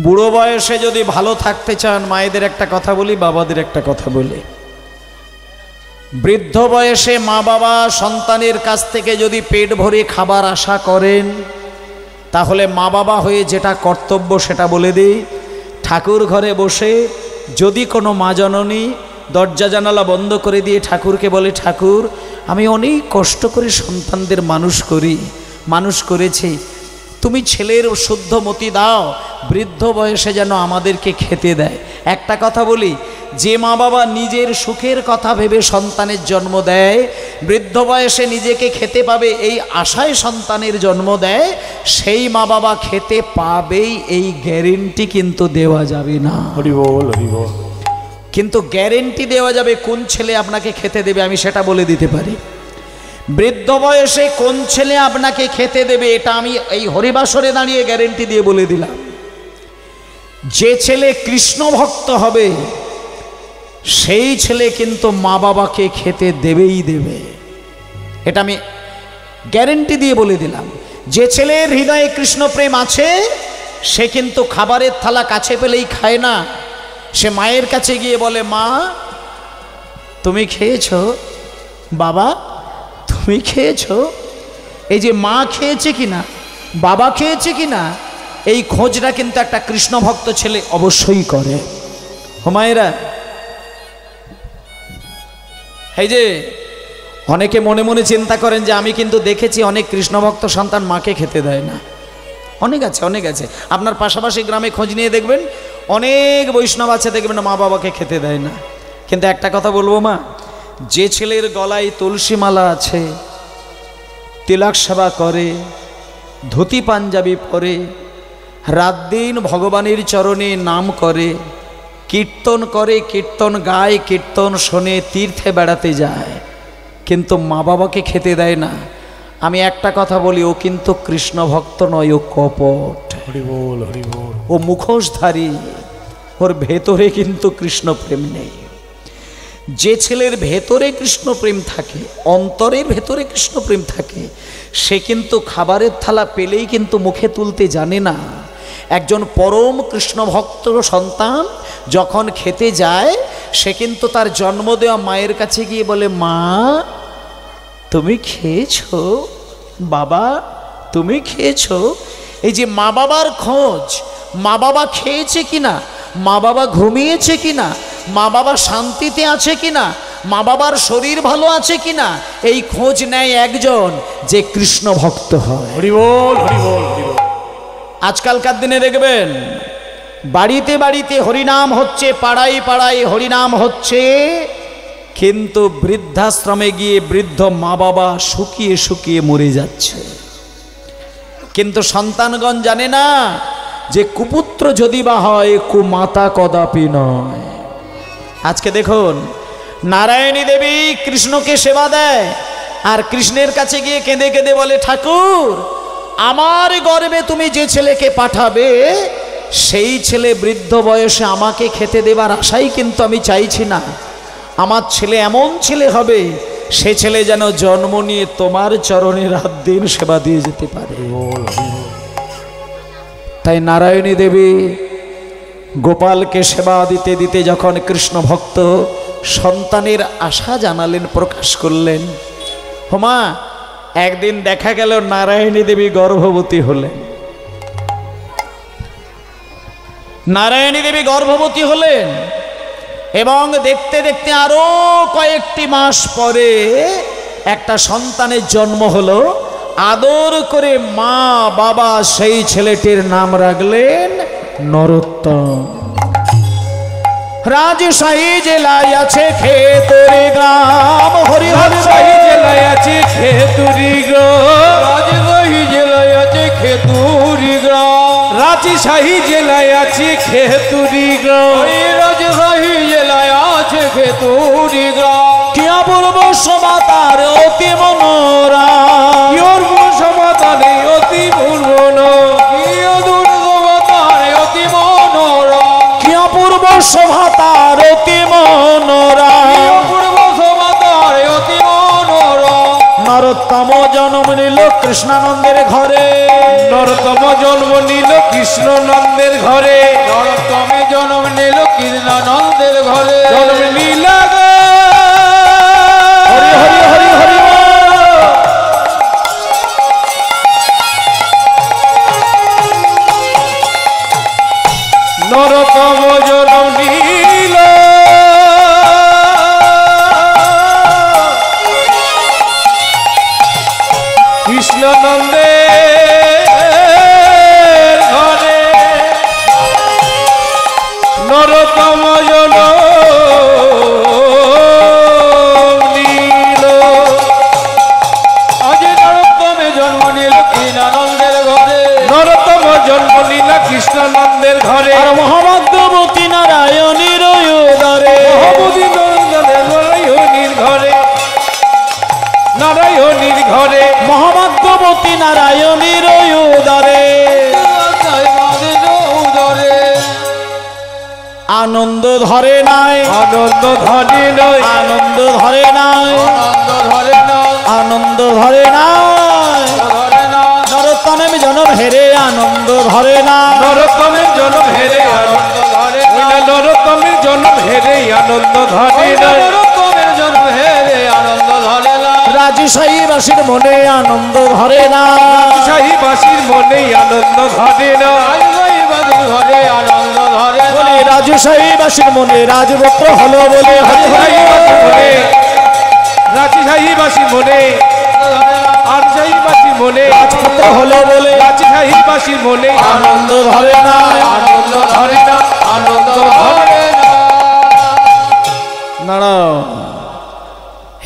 বুড়ো বয়সে যদি ভালো থাকতে চান, মায়েদের একটা কথা বলি, বাবাদের একটা কথা বলি, বৃদ্ধ বয়সে মা বাবা সন্তানের কাছ থেকে যদি পেট ভরে খাবার আশা করেন, তাহলে মা বাবা হয়ে যেটা কর্তব্য সেটা বলে দিই, ঠাকুর ঘরে বসে যদি কোনো মা জননী দরজা জানালা বন্ধ করে দিয়ে ঠাকুরকে বলে, ঠাকুর আমি অনেক কষ্ট করে সন্তানদের মানুষ করেছি, তুমি ছেলের শুদ্ধ মতি দাও, বৃদ্ধ বয়সে যেন আমাদেরকে খেতে দেয়। একটা কথা বলি, যে মা বাবা নিজের সুখের কথা ভেবে সন্তানের জন্ম দেয়, বৃদ্ধ বয়সে নিজেকে খেতে পাবে এই আশায় সন্তানের জন্ম দেয়, সেই মা বাবা খেতে পাবেই এই গ্যারেন্টি কিন্তু দেওয়া যাবে না। হরি বল, হরি বল। কিন্তু গ্যারেন্টি দেওয়া যাবে কোন ছেলে আপনাকে খেতে দেবে, আমি সেটা বলে দিতে পারি। বৃদ্ধ বয়সে কোন ছেলে আপনাকে খেতে দেবে এটা আমি এই হরিবাসরে দাঁড়িয়ে গ্যারেন্টি দিয়ে বলে দিলাম। যে ছেলে কৃষ্ণ ভক্ত হবে সেই ছেলে কিন্তু মা বাবাকে খেতে দেবেই দেবে, এটা আমি গ্যারেন্টি দিয়ে বলে দিলাম। যে ছেলের হৃদয়ে কৃষ্ণ প্রেম আছে সে কিন্তু খাবারের থালা কাছে পেলেই খায় না, সে মায়ের কাছে গিয়ে বলে, মা তুমি খেয়েছো, বাবা তুমি খেয়েছো। এই যে মা খেয়েছে কিনা, বাবা খেয়েছে কিনা, এই খোঁজটা কিন্তু একটা কৃষ্ণ ভক্ত ছেলে অবশ্যই করে। হুমায়রা, এই যে অনেকে মনে মনে চিন্তা করেন যে আমি কিন্তু দেখেছি অনেক কৃষ্ণ ভক্ত সন্তান মাকে খেতে দেয় না, অনেক আছে। আপনার পাশাপাশি গ্রামে খোঁজ নিয়ে দেখবেন অনেক বৈষ্ণব আছে, দেখবেন মা বাবাকে খেতে দেয় না। কিন্তু একটা কথা বলবো মা, যে ছেলের গলায় তুলসী মালা আছে, তিলক সেবা করে, ধুতি পাঞ্জাবি পরে, রাত দিন ভগবানের চরণে নাম করে, কীর্তন করে, কীর্তন গায়, কীর্তন শোনে, তীর্থে বেড়াতে যায়, কিন্তু মা বাবাকে খেতে দেয় না, আমি একটা কথা বলি, ও কিন্তু কৃষ্ণ ভক্ত নয়, ও কপট। হরি বল, হরি বল। ও মুখোশধারী, ওর ভেতরে কিন্তু কৃষ্ণ প্রেম নেই। যে ছেলের ভেতরে কৃষ্ণ প্রেম থাকে, অন্তরের ভেতরে কৃষ্ণ প্রেম থাকে, সে কিন্তু খাবারের থালা পেলেই কিন্তু মুখে তুলতে জানে না। একজন পরম কৃষ্ণ ভক্ত সন্তান যখন খেতে যায়, সে কিন্তু তার জন্ম দেওয়া মায়ের কাছে গিয়ে বলে, মা তুমি খেয়েছো, বাবা তুমি খেয়েছো। এই যে মা বাবার খোঁজ, মা বাবা খেয়েছে কিনা, মা বাবা ঘুমিয়েছে কিনা, মা বাবা শান্তিতে আছে কিনা, মা বাবার শরীর ভালো আছে কিনা, এই খোঁজ নেয় একজন যে কৃষ্ণ ভক্ত হয়। হরি বল, হরি বল, হরি বল। আজকালকার দিনে দেখবেন বাড়িতে বাড়িতে হরিনাম হচ্ছে, পাড়ায় পাড়ায় হরিনাম হচ্ছে, কিন্তু বৃদ্ধাশ্রমে গিয়ে বৃদ্ধ মা বাবা শুকিয়ে শুকিয়ে মরে যাচ্ছে। কিন্তু সন্তানগণ জানে না যে কুপুত্র যদি বা হয়, কুমাতা কদাপি নয়। আজকে দেখুন, নারায়ণী দেবী কৃষ্ণকে সেবা দেয়, আর কৃষ্ণের কাছে গিয়ে কেঁদে কেঁদে বলে, ঠাকুর আমার গর্ভে তুমি যে ছেলেকে পাঠাবে, সেই ছেলে বৃদ্ধ বয়সে আমাকে খেতে দেবার আশাই কিন্তু আমি চাইছি না। আমার ছেলে এমন ছেলে হবে, সে ছেলে যেন জন্ম নিয়ে তোমার চরণে রাত দিন সেবা দিয়ে যেতে পারে। তাই নারায়ণী দেবী গোপালকে সেবা দিতে দিতে যখন কৃষ্ণ ভক্ত সন্তানের আশা জানালেন, প্রকাশ করলেন, হোমা একদিন দেখা গেল নারায়ণী দেবী গর্ভবতী হলেন। নারায়ণী দেবী গর্ভবতী হলেন এবং দেখতে দেখতে আরো কয়েকটি মাস পরে একটা সন্তানের জন্ম হলো। আদর করে মা বাবা সেই ছেলেটির নাম রাখলেন নরোত্তম। রাজশাহী জেলায় আছে খেতুরি গ্রাম, হরি হরি জেলায় আছে খেতুরি গ্রাম, রাজশাহী জেলায় আছে খেতুরি গ্রাম, রাজশাহী জেলায় আছে খেতুরি গ্রাম, রাজশাহী জেলায় আছে খেতুরি গ্রাম। কি অপূর্ব শোভা তার অতি মনোরা, কি অপূর্ব শোভা তার অতি মনোরা, কি অপূর্ব শোভা তার অতি মনোরা, নরোত্তম জন্ম নিল কৃষ্ণানন্দের ঘরে, নরোত্তম জন্ম নিল কৃষ্ণনন্দের ঘরে, নরোত্তমে জন্ম নিল কৃষ্ণানন্দের ঘরে, জন্ম নিল গো। হরি হরি হরি হরি বল। নরোত্তম জন্ম নিল কৃষ্ণনন্দের ঘরে, নরোত্তম জন্ম নিল। আজ নরোত্তমে জন্ম নিল কৃষ্ণানন্দের ঘরে, নরোত্তম জন্ম নিল কৃষ্ণনন্দের ঘরে, আর মহাভাগ্যবতী নারায়ণীর উদরে, মহাবোধি নন্দনের নারায়ণীর ঘরে, নারায়ণীর ঘরে, মহাভাগ্যবতী নারায়ণীর উদরে, উদরে আনন্দ ধরে নাই, আনন্দ ধরে নয়, আনন্দ ধরে নাই, আনন্দ ধরে না, আনন্দ ধরে নাই, ধরে না, নরোত্তমে জনম হেরে আনন্দ ধরে না, নরোত্তমের জন্ম হেরে আনন্দ ধরে ওই না নরোত্তমের জন্ম হেরে আনন্দ ধরে নয়, নরোত্তমের জন্ম হেরে আনন্দ ধরে না, রাজশাহীবাসীর মনে আনন্দ ধরে না, শাহীবাসীর মনে আনন্দ ধরে নয়, রাজবাড়িবাদীর ঘরে আনন্দ ধরে না, বলে রাজশাহীবাসীর মনে রাজপুত্র হলো বলে হরি হরি রাজশাহীবাসীর মনে, রাজশাহীবাসীর মনে, রাজপুত্র হলো বলে রাজশাহীবাসীর মনে আনন্দ ধরে না, আনন্দ ধরে না, আনন্দ ধরে না। দাঁড়াও,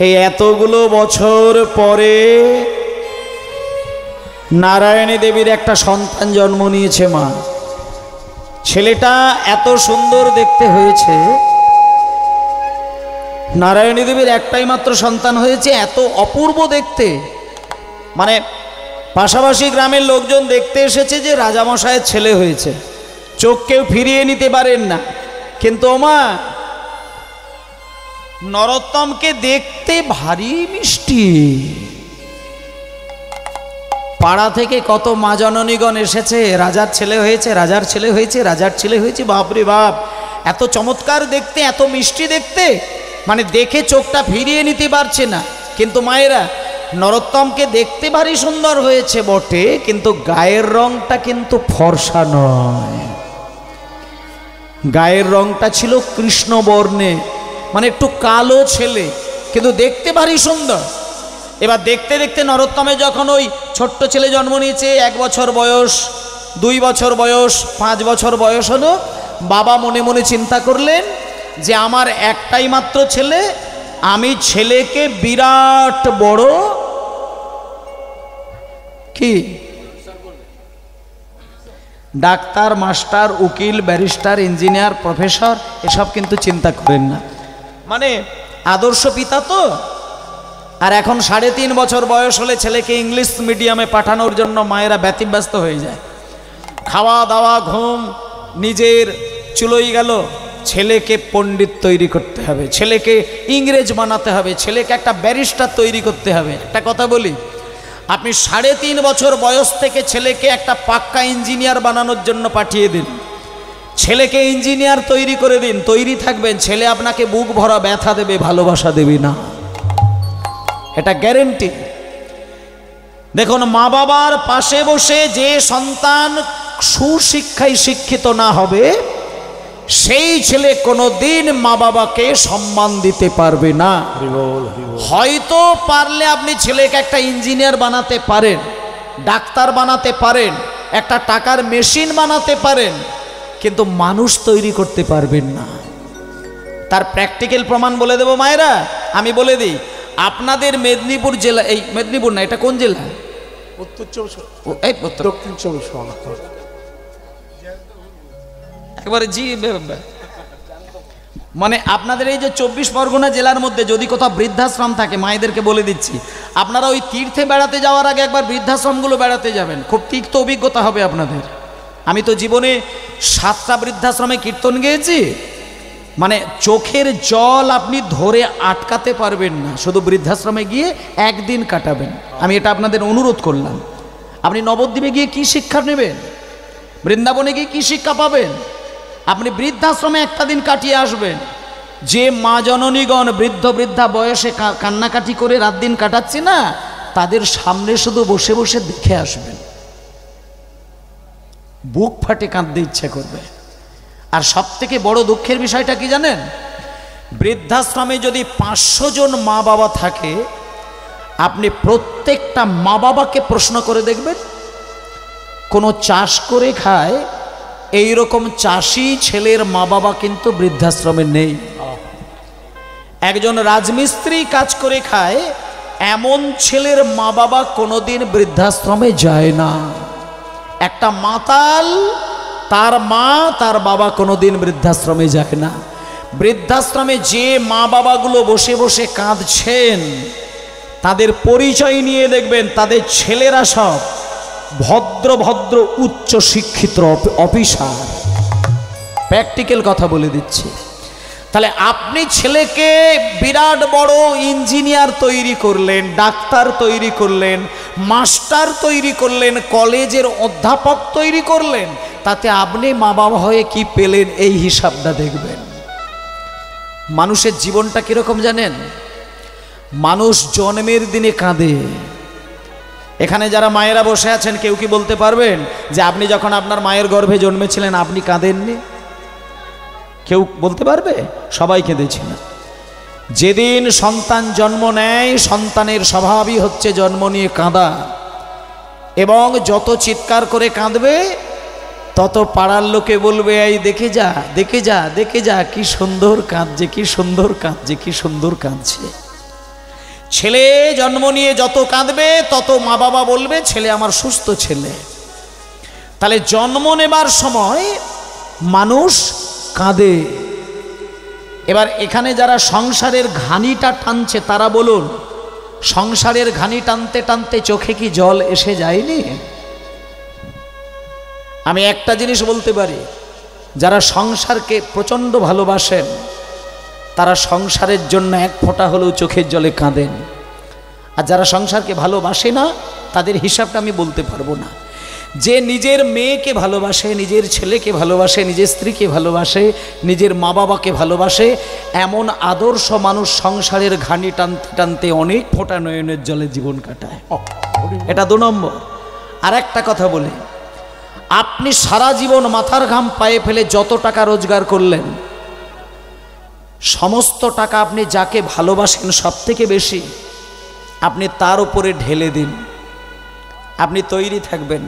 এই এতগুলো বছর পরে নারায়ণী দেবীর একটা সন্তান জন্ম নিয়েছে মা। ছেলেটা এত সুন্দর দেখতে হয়েছে, নারায়ণী দেবীর একটাই মাত্র সন্তান হয়েছে, এত অপূর্ব দেখতে, মানে পাশাপাশি গ্রামের লোকজন দেখতে এসেছে যে রাজামশায়ের ছেলে হয়েছে, চোখ কেউ ফিরিয়ে নিতে পারেন না। কিন্তু ওমা নরোত্তমকে দেখতে ভারী মিষ্টি। পাড়া থেকে কত মা জননীগণ এসেছে, রাজার ছেলে হয়েছে, রাজার ছেলে হয়েছে, রাজার ছেলে হয়েছে, বাপরে বাপ, এত চমৎকার দেখতে, এত মিষ্টি দেখতে, মানে দেখে চোখটা ফিরিয়ে নিতে পারছে না। কিন্তু মায়েরা, নরোত্তমকে দেখতে ভারী সুন্দর হয়েছে বটে, কিন্তু গায়ের রংটা কিন্তু ফর্সা নয়, গায়ের রংটা ছিল কৃষ্ণবর্ণে, মানে একটু কালো ছেলে, কিন্তু দেখতে ভারী সুন্দর। এবার দেখতে দেখতে নরোত্তমে যখন ওই ছোট্ট ছেলে জন্ম নিয়েছে, 1 বছর বয়স, 2 বছর বয়স, 5 বছর বয়স হলো, বাবা মনে মনে চিন্তা করলেন যে আমার একটাই মাত্র ছেলে, আমি ছেলেকে বিরাট বড় কি ডাক্তার, মাস্টার, উকিল, ব্যারিস্টার, ইঞ্জিনিয়ার, প্রফেসর এসব কিন্তু চিন্তা করেন না, মানে আদর্শ পিতা তো। আর এখন 3.5 বছর বয়স হলে ছেলেকে ইংলিশ মিডিয়ামে পাঠানোর জন্য মায়েরা ব্যতিব্যস্ত হয়ে যায়, খাওয়া দাওয়া ঘুম নিজের চুলোই গেল, ছেলেকে পণ্ডিত তৈরি করতে হবে, ছেলেকে ইংরেজ বানাতে হবে, ছেলেকে একটা ব্যারিস্টার তৈরি করতে হবে। একটা কথা বলি, আপনি 3.5 বছর বয়স থেকে ছেলেকে একটা পাক্কা ইঞ্জিনিয়ার বানানোর জন্য পাঠিয়ে দিন, ছেলেকে ইঞ্জিনিয়ার তৈরি করে দিন, তৈরি থাকবেন, ছেলে আপনাকে বুক ভরা ব্যথা দেবে, ভালোবাসা দেবে না, এটা গ্যারেন্টি। দেখুন, মা বাবার পাশে বসে যে সন্তান সুশিক্ষায় শিক্ষিত না হবে, সেই ছেলে কোনোদিন মা বাবাকে সম্মান দিতে পারবে না। হয়তো পারলে আপনি ছেলেকে একটা ইঞ্জিনিয়ার বানাতে পারেন, ডাক্তার বানাতে পারেন, একটা টাকার মেশিন বানাতে পারেন, কিন্তু মানুষ তৈরি করতে পারবেন না। তার প্র্যাকটিক্যাল প্রমাণ বলে দেব মায়েরা, আমি বলে দিই, আপনাদের মেদিনীপুর জেলা, এই মেদিনীপুর না, এটা কোন জেলা? উত্তর 24 দক্ষিণ 24 একবারে জি, মানে আপনাদের এই যে 24 পরগনা জেলার মধ্যে যদি কোথাও বৃদ্ধাশ্রম থাকে, মায়েদেরকে বলে দিচ্ছি, আপনারা ওই তীর্থে বেড়াতে যাওয়ার আগে একবার বৃদ্ধাশ্রমগুলো বেড়াতে যাবেন, খুব তিক্ত অভিজ্ঞতা হবে আপনাদের। আমি তো জীবনে 7টা বৃদ্ধাশ্রমে কীর্তন গেয়েছি, মানে চোখের জল আপনি ধরে আটকাতে পারবেন না, শুধু বৃদ্ধাশ্রমে গিয়ে একদিন কাটাবেন। আমি এটা আপনাদের অনুরোধ করলাম। আপনি নবদ্বীপে গিয়ে কি শিক্ষা নেবেন? বৃন্দাবনে গিয়ে কি শিক্ষা পাবেন? আপনি বৃদ্ধাশ্রমে একটা দিন কাটিয়ে আসবেন। যে মা জননীগণ বৃদ্ধ বৃদ্ধা বয়সে কান্নাকাটি করে রাত দিন কাটাচ্ছে না, তাদের সামনে শুধু বসে বসে দেখে আসবেন, বুক ফাটে কাঁদতে ইচ্ছে করবে। আর সব থেকে বড় দুঃখের বিষয়টা কি জানেন? বৃদ্ধাশ্রমে যদি 500 জন মা বাবা থাকে, আপনি প্রত্যেকটা মা বাবাকে প্রশ্ন করে দেখবেন, কোনো চাষ করে খায় এই রকম চাষি ছেলের মা বাবা কিন্তু বৃদ্ধাশ্রমে নেই। একজন রাজমিস্ত্রি কাজ করে খায় এমন ছেলের মা বাবা কোনোদিন বৃদ্ধাশ্রমে যায় না। একটা মাতাল, তার মা তার বাবা কোনোদিন বৃদ্ধাশ্রমে যায় না। বৃদ্ধাশ্রমে যে মা বাবাগুলো বসে বসে কাঁদছেন, তাদের পরিচয় নিয়ে দেখবেন তাদের ছেলেরা সব ভদ্র ভদ্র উচ্চ শিক্ষিত অফিসার। প্র্যাকটিক্যাল কথা বলে দিচ্ছি। তাহলে আপনি ছেলেকে বিরাট বড় ইঞ্জিনিয়ার তৈরি করলেন, ডাক্তার তৈরি করলেন, মাস্টার তৈরি করলেন, কলেজের অধ্যাপক তৈরি করলেন, তাতে আপনি মা বাবা হয়ে কি পেলেন এই হিসাবটা দেখবেন। মানুষের জীবনটা কিরকম জানেন? মানুষ জন্মের দিনে কাঁদে। এখানে যারা মায়েরা বসে আছেন, কেউ কি বলতে পারবেন যে আপনি যখন আপনার মায়ের গর্ভে জন্মেছিলেন আপনি কাঁদেননি? কেউ বলতে পারবে? সবাই কেঁদেছিল। যেদিন সন্তান জন্ম নেয়, সন্তানের স্বভাবই হচ্ছে জন্ম নিয়ে কাঁদা, এবং যত চিৎকার করে কাঁদবে তত পাড়ার লোকে বলবে, এই দেখে যা দেখে যা দেখে যা, কি সুন্দর কাঁদছে, কি সুন্দর কাঁদছে, কি সুন্দর কাঁদছে। ছেলে জন্ম নিয়ে যত কাঁদবে তত মা বাবা বলবে ছেলে আমার সুস্থ ছেলে। তাহলে জন্ম নেবার সময় মানুষ কাঁদে। এবার এখানে যারা সংসারের ঘানিটা টানছে তারা বলুন, সংসারের ঘানি টানতে টানতে চোখে কি জল এসে যায়নি? আমি একটা জিনিস বলতে পারি, যারা সংসারকে প্রচণ্ড ভালোবাসেন তারা সংসারের জন্য এক ফোঁটা হলেও চোখের জলে কাঁদেন। আর যারা সংসারকে ভালোবাসে না তাদের হিসাবটা আমি বলতে পারবো না। যে নিজের মেয়েকে ভালোবাসে, নিজের ছেলেকে ভালোবাসে, নিজের স্ত্রীকে ভালোবাসে, নিজের মা বাবাকে ভালোবাসে, এমন আদর্শ মানুষ সংসারের ঘানি টানতে টানতে অনেক ফোঁটা নয়নের জলে জীবন কাটায়। এটা 2 নম্বর। আর একটা কথা বলি, আপনি সারা জীবন মাথার ঘাম পায়ে ফেলে যত টাকা রোজগার করলেন, সমস্ত টাকা আপনি যাকে ভালোবাসেন সব থেকে বেশি আপনি তার উপরে ঢেলে দিন। আপনি তৈরি থাকবেন,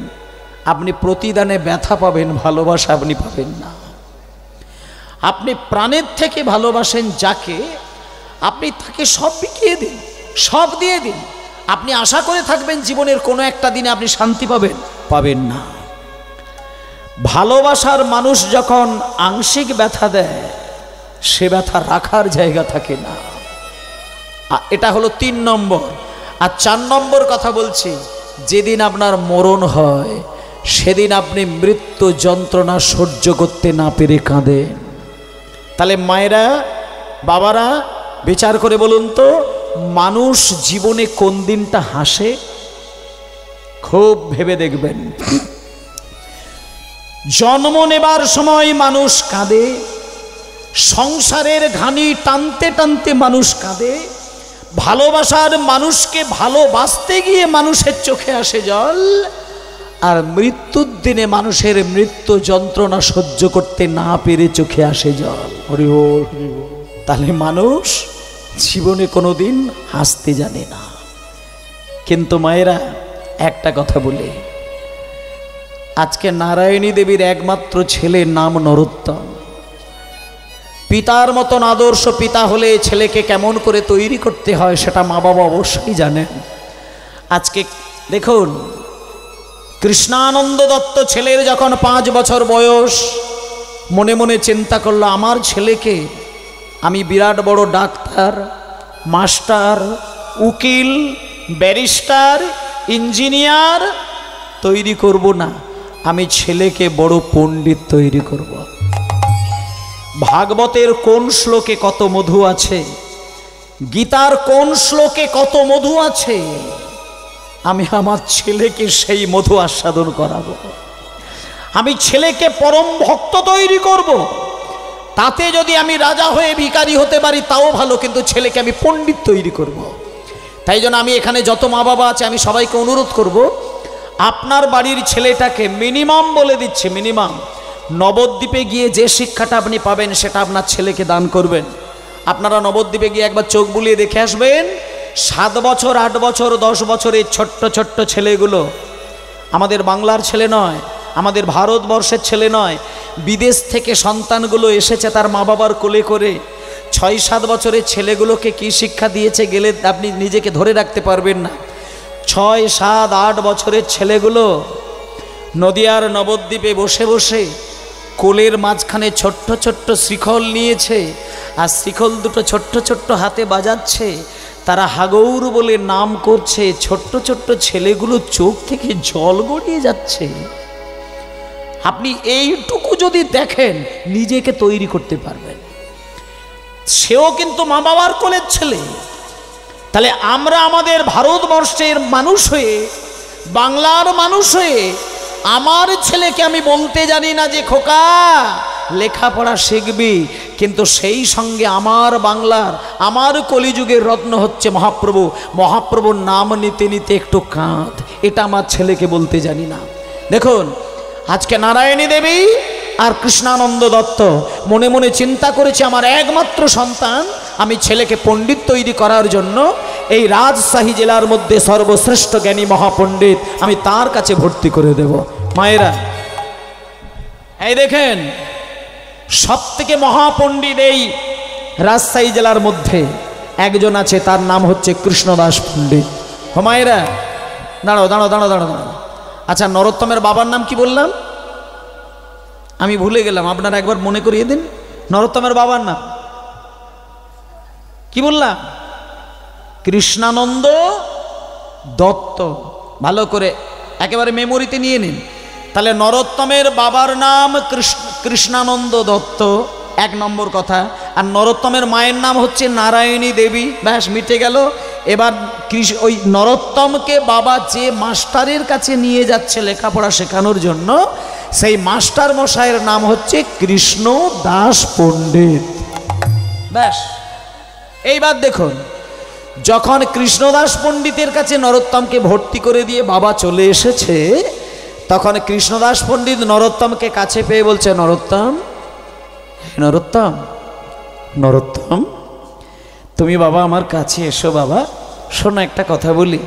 আপনি প্রতিদানে ব্যথা পাবেন, ভালোবাসা আপনি পাবেন না। আপনি প্রাণের থেকে ভালোবাসেন যাকে, আপনি তাকে সব বিকিয়ে দিন, সব দিয়ে দিন। আপনি আশা করে থাকবেন জীবনের কোনো একটা দিনে আপনি শান্তি পাবেন, পাবেন না। ভালোবাসার মানুষ যখন আংশিক ব্যথা দেয়, সে ব্যথা রাখার জায়গা থাকে না। এটা হলো 3 নম্বর। আর 4 নম্বর কথা বলছি, যেদিন আপনার মরণ হয় সেদিন আপনি মৃত্যু যন্ত্রণা সহ্য করতে না পেরে কাঁদেন। তাহলে মায়েরা, বাবারা বিচার করে বলুন তো, মানুষ জীবনে কোন দিনটা হাসে? খুব ভেবে দেখবেন। জন্ম নেবার সময় মানুষ কাঁদে, সংসারের ঘানি টানতে টানতে মানুষ কাঁদে, ভালোবাসার মানুষকে ভালোবাসতে গিয়ে মানুষের চোখে আসে জল, আর মৃত্যুর দিনে মানুষের মৃত্যু যন্ত্রণা সহ্য করতে না পেরে চোখে আসে জল। হরি বল, হরি বল। তাহলে মানুষ জীবনে কোনোদিন হাসতে জানে না। কিন্তু মায়েরা একটা কথা বলে, আজকে নারায়ণী দেবীর একমাত্র ছেলের নাম নরোত্তম। পিতার মতন আদর্শ পিতা হলে ছেলেকে কেমন করে তৈরি করতে হয় সেটা মা বাবা অবশ্যই জানেন। আজকে দেখুন, কৃষ্ণানন্দ দত্ত ছেলের যখন 5 বছর বয়স, মনে মনে চিন্তা করলো আমার ছেলেকে আমি বিরাট বড় ডাক্তার, মাস্টার, উকিল, ব্যারিস্টার, ইঞ্জিনিয়ার তৈরি করব না, আমি ছেলেকে বড় পণ্ডিত তৈরি করব। ভাগবতের কোন শ্লোকে কত মধু আছে, গীতার কোন শ্লোকে কত মধু আছে, আমি আমার ছেলেকে সেই মধু আস্বাদন করাবো। আমি ছেলেকে পরম ভক্ত তৈরি করব। তাতে যদি আমি রাজা হয়ে ভিখারি হতে পারি তাও ভালো, কিন্তু ছেলেকে আমি পণ্ডিত তৈরি করব। তাই জন্য আমি এখানে যত মা বাবা আছে আমি সবাইকে অনুরোধ করব, আপনার বাড়ির ছেলেটাকে মিনিমাম বলে দিচ্ছে, মিনিমাম নবদ্বীপে গিয়ে যে শিক্ষাটা আপনি পাবেন সেটা আপনার ছেলেকে দান করবেন। আপনারা নবদ্বীপে গিয়ে একবার চোখ বুলিয়ে দেখে আসবেন, 7 বছর 8 বছর 10 বছরের ছোট্ট ছোট্ট ছেলেগুলো আমাদের বাংলার ছেলে নয়, আমাদের ভারতবর্ষের ছেলে নয়, বিদেশ থেকে সন্তানগুলো এসেছে তার মা বাবার কোলে করে। 6-7 বছরের ছেলেগুলোকে কি শিক্ষা দিয়েছে গেলে আপনি নিজেকে ধরে রাখতে পারবেন না। 6-7-8 বছরের ছেলেগুলো নদিয়ার নবদ্বীপে বসে বসে কোলের মাঝখানে ছোট্ট ছোট্ট শ্রীখল নিয়েছে, আর শ্রীখল দুটো ছোট্ট ছোট্ট হাতে বাজাচ্ছে, তারা হাগৌর বলে নাম করছে। ছোট্ট ছোট্ট ছেলেগুলো চোখ থেকে জল গড়িয়ে যাচ্ছে। আপনি এইটুকু যদি দেখেন নিজেকে তৈরি করতে পারবেন। সেও কিন্তু মা বাবার কোলের ছেলে। তাহলে আমরা আমাদের ভারতবর্ষের মানুষ হয়ে, বাংলার মানুষ হয়ে আমার ছেলেকে আমি বলতে জানি না যে খোকা লেখাপড়া শিখবি, কিন্তু সেই সঙ্গে আমার বাংলার, আমার কলিযুগের রত্ন হচ্ছে মহাপ্রভু, মহাপ্রভুর নাম নিতে নিতে একটু কাঁদ, এটা আমার ছেলেকে বলতে জানি না। দেখুন আজকে নারায়ণী দেবী আর কৃষ্ণানন্দ দত্ত মনে মনে চিন্তা করেছে আমার একমাত্র সন্তান, আমি ছেলেকে পণ্ডিত তৈরি করার জন্য এই রাজশাহী জেলার মধ্যে সর্বশ্রেষ্ঠ জ্ঞানী মহাপণ্ডিত আমি তার কাছে ভর্তি করে দেব। মায়েরা এই দেখেন, সব থেকে মহাপণ্ডিত এই রাজশাহী জেলার মধ্যে একজন আছে, তার নাম হচ্ছে কৃষ্ণদাস পণ্ডিত। মায়েরা দাঁড়াও দাঁড়াও দাঁড়াও দাঁড়াও দাঁড়াও। আচ্ছা, নরোত্তমের বাবার নাম কি বললাম? আমি ভুলে গেলাম, আপনারা একবার মনে করিয়ে দিন। নরোত্তমের বাবার নাম কি বললাম? কৃষ্ণানন্দ দত্ত। ভালো করে একেবারে মেমোরিতে নিয়ে নিন। তাহলে নরোত্তমের বাবার নাম কৃষ্ণানন্দ দত্ত, 1 নম্বর কথা। আর নরোত্তমের মায়ের নাম হচ্ছে নারায়ণী দেবী। ব্যাস, মিটে গেল। এবার ওই নরোত্তমকে বাবা যে মাস্টারের কাছে নিয়ে যাচ্ছে লেখাপড়া শেখানোর জন্য, সেই মাস্টার মশাইয়ের নাম হচ্ছে কৃষ্ণ দাস পণ্ডিত। ব্যাস, এইবার দেখুন, যখন কৃষ্ণদাস পণ্ডিতের কাছে নরোত্তমকে ভর্তি করে দিয়ে বাবা চলে এসেছে, তখন কৃষ্ণদাস পণ্ডিত নরোত্তমকে কাছে পেয়ে বলছে, নরোত্তম, নরোত্তম, নরোত্তম, তুমি বাবা আমার কাছে এসো। বাবা শোনো, একটা কথা বলি,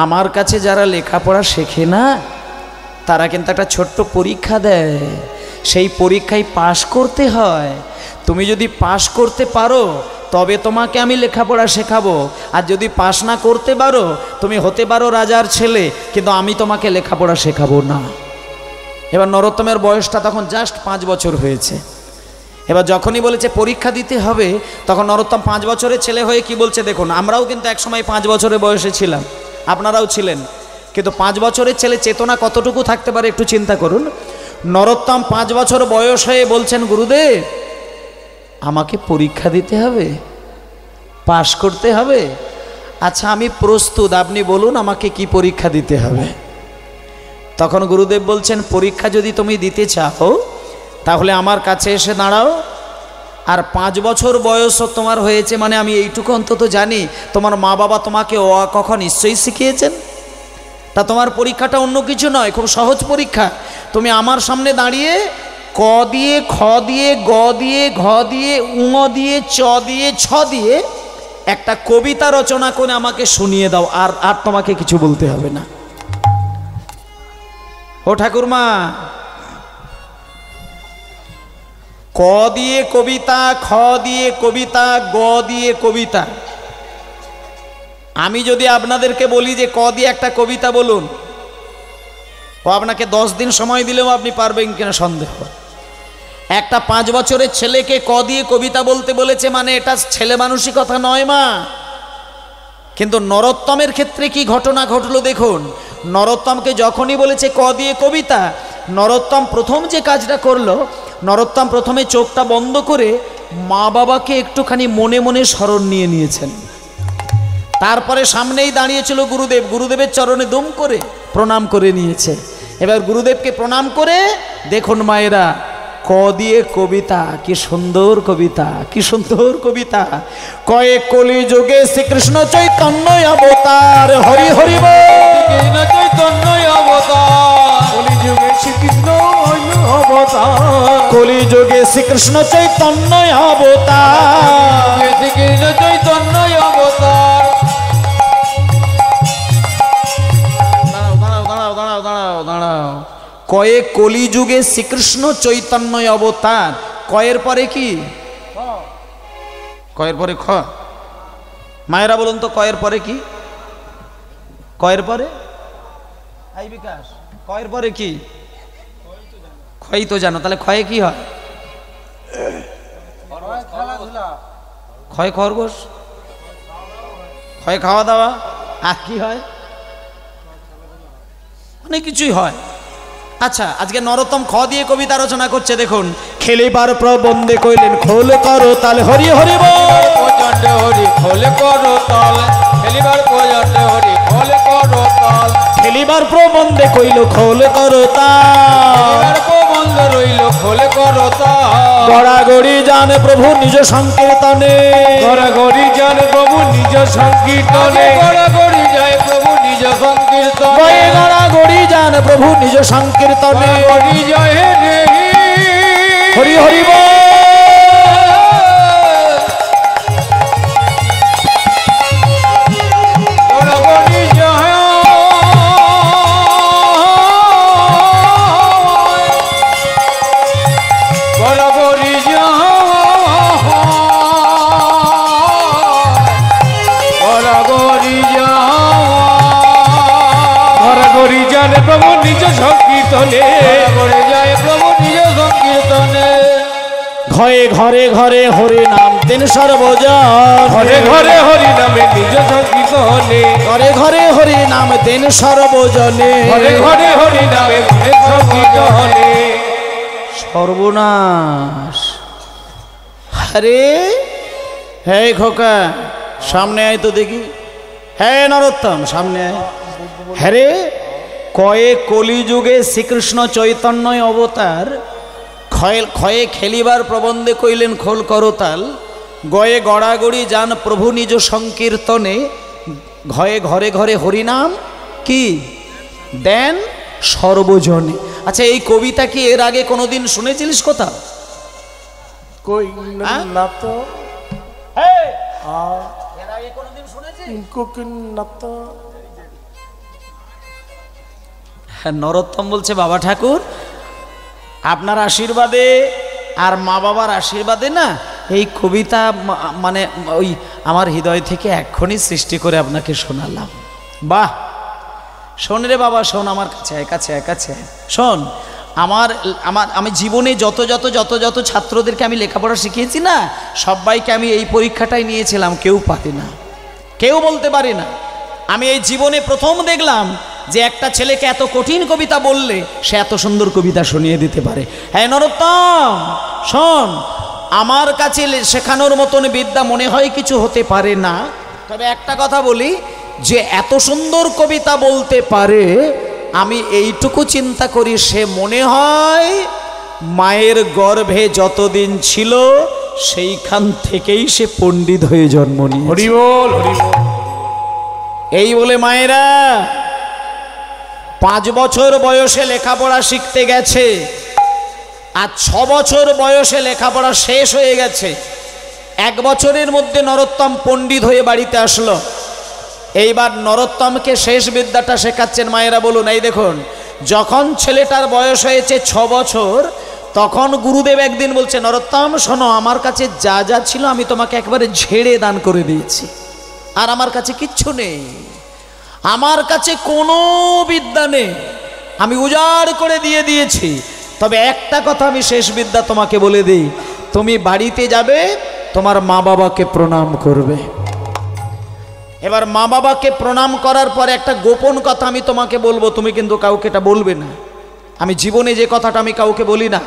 আমার কাছে যারা লেখাপড়া শেখে না তারা কিন্তু একটা ছোট্ট পরীক্ষা দেয়, সেই পরীক্ষায় পাশ করতে হয়। তুমি যদি পাশ করতে পারো তবে তোমাকে আমি লেখাপড়া শেখাবো, আর যদি পাশ না করতে পারো তুমি হতে পারো রাজার ছেলে, কিন্তু আমি তোমাকে লেখাপড়া শেখাবো না। এবার নরোত্তমের বয়সটা তখন জাস্ট 5 বছর হয়েছে। এবার যখনই বলেছে পরীক্ষা দিতে হবে, তখন নরোত্তম 5 বছরের ছেলে হয়ে কি বলছে দেখুন, আমরাও কিন্তু একসময় 5 বছরের বয়সে ছিলাম, আপনারাও ছিলেন, কিন্তু 5 বছরের ছেলে চেতনা কতটুকু থাকতে পারে একটু চিন্তা করুন। নরোত্তম 5 বছর বয়স হয়ে বলছেন, গুরুদেব আমাকে পরীক্ষা দিতে হবে, পাশ করতে হবে। আচ্ছা আমি প্রস্তুত, আপনি বলুন আমাকে কি পরীক্ষা দিতে হবে। তখন গুরুদেব বলছেন, পরীক্ষা যদি তুমি দিতে চাও তাহলে আমার কাছে এসে দাঁড়াও। আর 5 বছর বয়সও তোমার হয়েছে মানে আমি এইটুকু অন্তত জানি, তোমার মা বাবা তোমাকে অ আ ক খ নিশ্চয়ই শিখিয়েছেন। তা তোমার পরীক্ষাটা অন্য কিছু নয়, খুব সহজ পরীক্ষা। তুমি আমার সামনে দাঁড়িয়ে ক দিয়ে, খ দিয়ে, গ দিয়ে, ঘ দিয়ে, উঙ দিয়ে, চ দিয়ে, ছ দিয়ে একটা কবিতা রচনা করে আমাকে শুনিয়ে দাও, আর আর তোমাকে কিছু বলতে হবে না। ও ঠাকুরমা, ক দিয়ে কবিতা, খ দিয়ে কবিতা, গ দিয়ে কবিতা। আমি যদি আপনাদেরকে বলি যে ক দিয়ে একটা কবিতা বলুন, ও আপনাকে 10 দিন সময় দিলেও আপনি পারবেন কিনা সন্দেহ। একটা 5 বছরের ছেলেকে ক দিয়ে কবিতা বলতে বলেছে মানে এটা ছেলে মানুষই কথা নয় মা। কিন্তু নরোত্তমের ক্ষেত্রে কি ঘটনা ঘটলো দেখুন। নরোত্তমকে যখনই বলেছে ক দিয়ে কবিতা, নরোত্তম প্রথম যে কাজটা করলো, নরোত্তম প্রথমে চোখটা বন্ধ করে মা বাবাকে একটুখানি মনে মনে স্মরণ নিয়ে নিয়েছেন। তারপরে সামনেই দাঁড়িয়েছিল গুরুদেব, গুরুদেবের চরণে দুম করে প্রণাম করে নিয়েছে। এবার গুরুদেবকে প্রণাম করে দেখুন মায়েরা, ক দিয়ে কবিতা, কি সুন্দর কবিতা, কি সুন্দর কবিতা। কয়ে কলি যুগে শ্রীকৃষ্ণ চৈতন্য অবতার, হরি হরি বল। কৃষ্ণ চৈতন্য অবতার, কলি যুগে শ্রীকৃষ্ণ অবতার, কলি যুগে শ্রীকৃষ্ণ চৈতন্য অবতার, শ্রীকৃষ্ণ চৈতন্য অবতার। দাঁড়াও দাঁড়াও দাঁড়াও দাঁড়াও দাঁড়াও। কয়ে কলি যুগে শ্রীকৃষ্ণ চৈতন্য অবতার, কয়ের পরে কি? কয়ের পরে খ। মায়েরা বলুন তো কয়ের পরে কি? কয়ের পরে আই বিকাশ, কয়ের পরে কি? ক্ষয় তো জানো, তাহলে ক্ষয়ে কি হয়? ক্ষয় খরগোশ, ক্ষয় খাওয়া দাওয়া, আর কি হয়? অনেক কিছুই হয়। আচ্ছা, আজকে নরোত্তম খ দিয়ে কবিতা রচনা করছে। দেখুন, খেলিবার প্রবন্ধে কইলেন খোল করো তাল, হরি হরি বল। প্রচন্ড হরি খোলে করো তাল, খেলিবার প্রচন্ড হরি খোলে করো তাল। খেলিবার প্রবন্ধে কইল খোল করো তাল, বন্ধ রইল খোলে করো তাল। গড়াগড়ি জানে প্রভু নিজ সংকীর্তনে, গড়াগড়ি যান প্রভু নিজ সংকীর্তনে, গড়াগড়ি যায় প্রভু নিজ সংকীর্তনে, গয়ে গড়াগড়ি জানে প্রভু নিজ সংকীর্তনে, গড়ি যায় রে হরি হরি বল। গড়াগড়ি যায়, গড়াগড়ি যায়, গড়াগড়ি যায়, গড়াগড়ি যান প্রভু নিজ সংকীর্তনে, গড়াগড়ি যায় প্রভু নিজ সংকীর্তনে। ঘরে ঘরে ঘরে হরি নাম তেন সর্বজন, ঘরে ঘরে হরি নামে নিজ সংকীর্তনে, ঘরে ঘরে হরি নাম তেন সর্বজনে, ঘরে ঘরে হরি নামে নিজ সংকীর্তনে। সর্বনাশ। আরে হে খোকা, সামনে আয় তো দেখি। হ্যাঁ নরোত্তম, সামনে আয়। হ্যাঁ রে, কয়ে কলিযুগে শ্রীকৃষ্ণ চৈতন্য অবতার, ক্ষয়ে খেলিবার প্রবন্ধে কইলেন খোল করতাল, গয়ে গড়াগড়ি যান প্রভু নিজ সংকীর্তনে, ঘয়ে ঘরে ঘরে হরিনাম কি দেন সর্বজনে। আচ্ছা, এই কবিতা কি এর আগে কোনোদিন শুনেছিলিস কোথাও? কই হ্যাঁ? না তো, এর আগে কোনোদিন শুনেছিস? ইনকো কি না তো। নরোত্তম বলছে, বাবা ঠাকুর আপনার আশীর্বাদে আর মা বাবার আশীর্বাদে না এই কবিতা মানে ওই আমার হৃদয় থেকে এক্ষুনি সৃষ্টি করে আপনাকে শোনালাম। বাহ, শোন রে বাবা, শোন, আমার কাছে কাছে কাছে শোন। আমি জীবনে যত যত যত যত ছাত্রদেরকে আমি লেখাপড়া শিখিয়েছি না, সবাইকে আমি এই পরীক্ষাটাই নিয়েছিলাম, কেউ পারে না, কেউ বলতে পারে না। আমি এই জীবনে প্রথম দেখলাম যে একটা ছেলেকে এত কঠিন কবিতা বললে সে এত সুন্দর কবিতা শুনিয়ে দিতে পারে। হ্যাঁ নরোত্তম, শোন, আমার কাছে শেখানোর মতন বিদ্যা মনে হয় কিছু হতে পারে না, তবে একটা কথা বলি, যে এত সুন্দর কবিতা বলতে পারে আমি এইটুকু চিন্তা করি, সে মনে হয় মায়ের গর্ভে যতদিন ছিল সেইখান থেকেই সে পণ্ডিত হয়ে জন্ম নিয়েছে। হরি বল, হরি বল। এই বলে মায়েরা 5 বছর বয়সে লেখাপড়া শিখতে গেছে, আর 6 বছর বয়সে লেখাপড়া শেষ হয়ে গেছে। 1 বছরের মধ্যে নরোত্তম পণ্ডিত হয়ে বাড়িতে আসলো। এইবার নরোত্তমকে শেষ বিদ্যাটা শেখাচ্ছেন মায়েরা। বলুন, এই দেখুন, যখন ছেলেটার বয়স হয়েছে 6 বছর, তখন গুরুদেব একদিন বলছে, নরোত্তম শোনো, আমার কাছে যা যা ছিল আমি তোমাকে একবারে ঝেড়ে দান করে দিয়েছি, আর আমার কাছে কিচ্ছু নেই, আমার কাছে কোনো বিদ্যা নেই, আমি উজাড় করে দিয়ে দিয়েছি। তবে একটা কথা আমি শেষ বিদ্যা তোমাকে বলে দিই, তুমি বাড়িতে যাবে, তোমার মা বাবাকে প্রণাম করবে। এবার মা বাবাকে প্রণাম করার পরে একটা গোপন কথা আমি তোমাকে বলবো, তুমি কিন্তু কাউকে এটা বলবে না। আমি জীবনে যে কথাটা আমি কাউকে বলি না,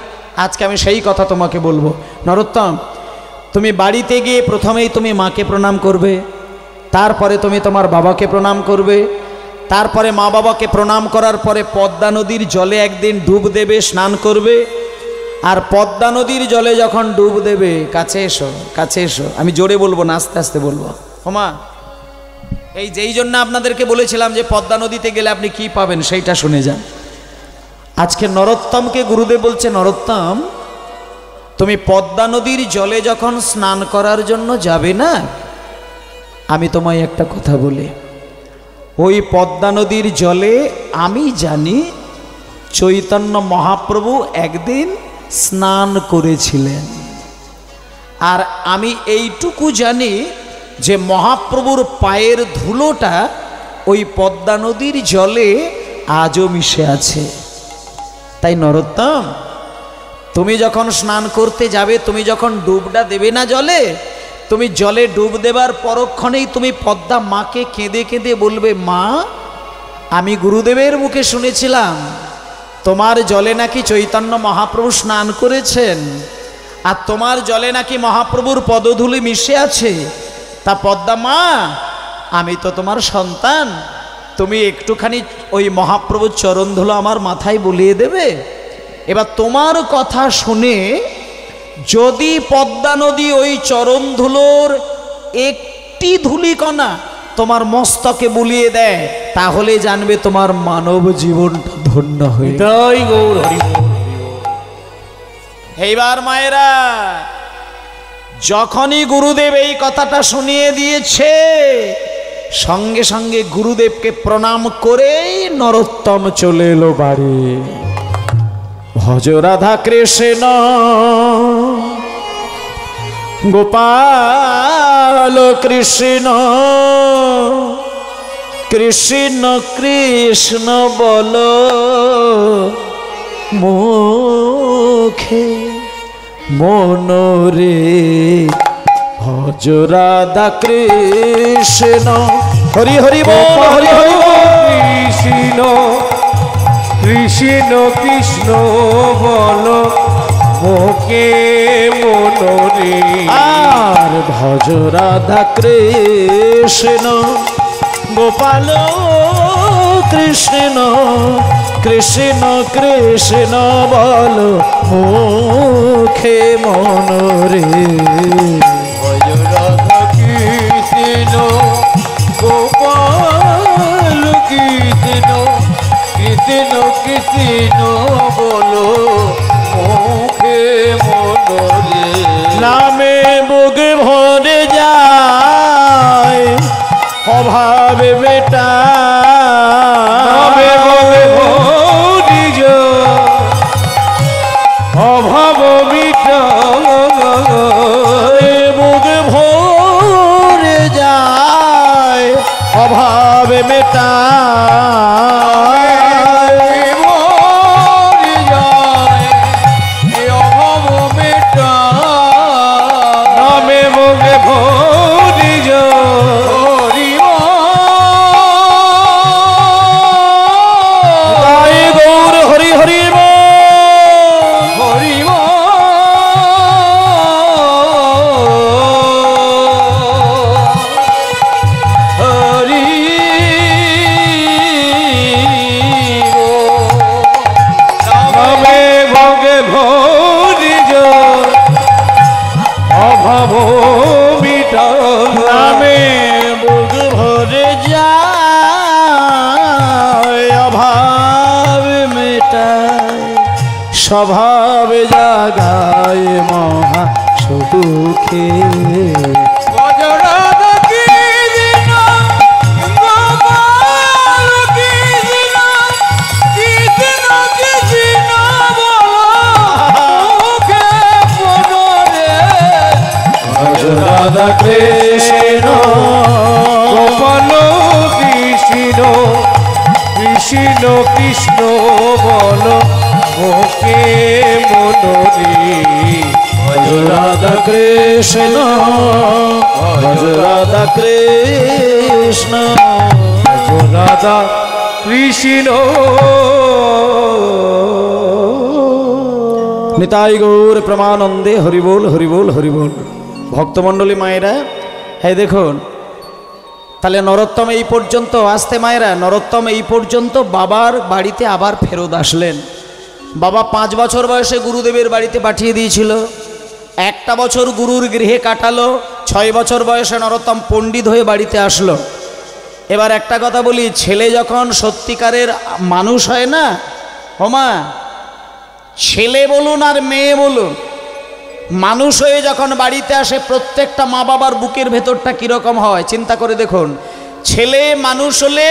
আজকে আমি সেই কথা তোমাকে বলবো। নরোত্তম, তুমি বাড়িতে গিয়ে প্রথমেই তুমি মাকে প্রণাম করবে, তারপরে তুমি তোমার বাবাকে প্রণাম করবে, তারপরে মা বাবাকে প্রণাম করার পরে পদ্মা নদীর জলে একদিন ডুব দেবে, স্নান করবে। আর পদ্মা নদীর জলে যখন ডুব দেবে, কাছে এসো, কাছে এসো, আমি জোরে বলবো না, আস্তে আস্তে বলবো। ওমা, এই যেই জন্য আপনাদেরকে বলেছিলাম যে পদ্মা নদীতে গেলে আপনি কি পাবেন সেইটা শুনে যান। আজকে নরোত্তমকে গুরুদেব বলছে, নরোত্তম তুমি পদ্মা নদীর জলে যখন স্নান করার জন্য যাবে না, আমি তোমায় একটা কথা বলি, ওই পদ্মা নদীর জলে আমি জানি চৈতন্য মহাপ্রভু একদিন স্নান করেছিলেন। আর আমি এইটুকু জানি যে মহাপ্রভুর পায়ের ধুলোটা ওই পদ্মা নদীর জলে আজও মিশে আছে। তাই নরোত্তম, তুমি যখন স্নান করতে যাবে, তুমি যখন ডুবটা দেবে না জলে, তুমি জলে ডুব দেবার পরক্ষণেই তুমি পদ্মা মাকে কেঁদে কেঁদে বলবে, মা আমি গুরুদেবের মুখে শুনেছিলাম তোমার জলে নাকি চৈতন্য মহাপ্রভু স্নান করেছেন, আর তোমার জলে নাকি মহাপ্রভুর পদধূলি মিশে আছে। তা পদ্মা মা, আমি তো তোমার সন্তান, তুমি একটুখানি ওই মহাপ্রভুর চরণধুলো আমার মাথায় বুলিয়ে দেবে। এবার তোমার কথা শুনে যদি পদ্মা নদী ওই চরণধুলোর একটি ধূলিকণা তোমার মস্তকে বুলিয়ে দেয়, তাহলে জানবে তোমার মানব জীবনটা ধন্য হয়ে গেছে। তাই গৌর হরি বল। এইবার মায়েরা, যখনই গুরুদেব এই কথাটা শুনিয়ে দিয়েছে, সঙ্গে সঙ্গে গুরুদেবকে প্রণাম করেই নরোত্তম চলে এলো বাড়ি। ভজ রাধা কৃষ্ণ গোপাল কৃষ্ণ কৃষ্ণ কৃষ্ণ বল মুখে মনোরে, ভজ রাধা কৃষ্ণ হরি হরি বল, হরি হরি বল। কৃষ্ণ কৃষ্ণ কৃষ্ণ বল মোকে মনোরে, আর ভজ রাধা কৃষ্ণ গোপাল কৃষ্ণ কৃষ্ণ কৃষ্ণ বল মুখে মনোরে। ভজ রাধা কৃষ্ণ গোপাল কৃষ্ণ কৃষ্ণ কৃষ্ণ বলো মুখে মনোরে। নামে বুক ভরে যায় অভাবে বেটা, নামে বলে ভরি যায় অভাব মিটা, বুক ভরে যায় অভাবে মেটা, ভরে যায় এ অভাব মেটা, নামে বলে ভরি যায় হরি তাই গৌর হরি হরি বল। হরি হরি নামে ভোগে ভরি যায় অভাব মিটা, নামে বুক ভরে যায় অভাব মেটায়, স্বভাব জাগায় মহা সুখে। গজরাধা কৃষ্ণ গোপাল কৃষ্ণ কৃষ্ণ কৃষ্ণ বলো মুখে মনোরে। রাধা কৃষ্ণ গোপাল কৃষ্ণ কৃষ্ণ কৃষ্ণ বল মোকে মনোরে, রাধা কৃষ্ণ রাধা কৃষ্ণ রাধা কৃষ্ণ। নিতাই গৌর প্রেমানন্দে হরিবোল হরিবোল হরিবোল। ভক্তমণ্ডলী মায়েরা, হ্যাঁ দেখুন, তাহলে নরোত্তম এই পর্যন্ত আসতে মায়েরা, নরোত্তম এই পর্যন্ত বাবার বাড়িতে আবার ফেরত আসলেন। বাবা 5 বছর বয়সে গুরুদেবের বাড়িতে পাঠিয়ে দিয়েছিল, 1টা বছর গুরুর গৃহে কাটালো, 6 বছর বয়সে নরোত্তম পণ্ডিত হয়ে বাড়িতে আসলো। এবার একটা কথা বলি, ছেলে যখন সত্যিকারের মানুষ হয় না, ওমা ছেলে বলুন আর মেয়ে বলুন, মানুষ হয়ে যখন বাড়িতে আসে প্রত্যেকটা মা বাবার বুকের ভেতরটা কীরকম হয় চিন্তা করে দেখুন। ছেলে মানুষ হলে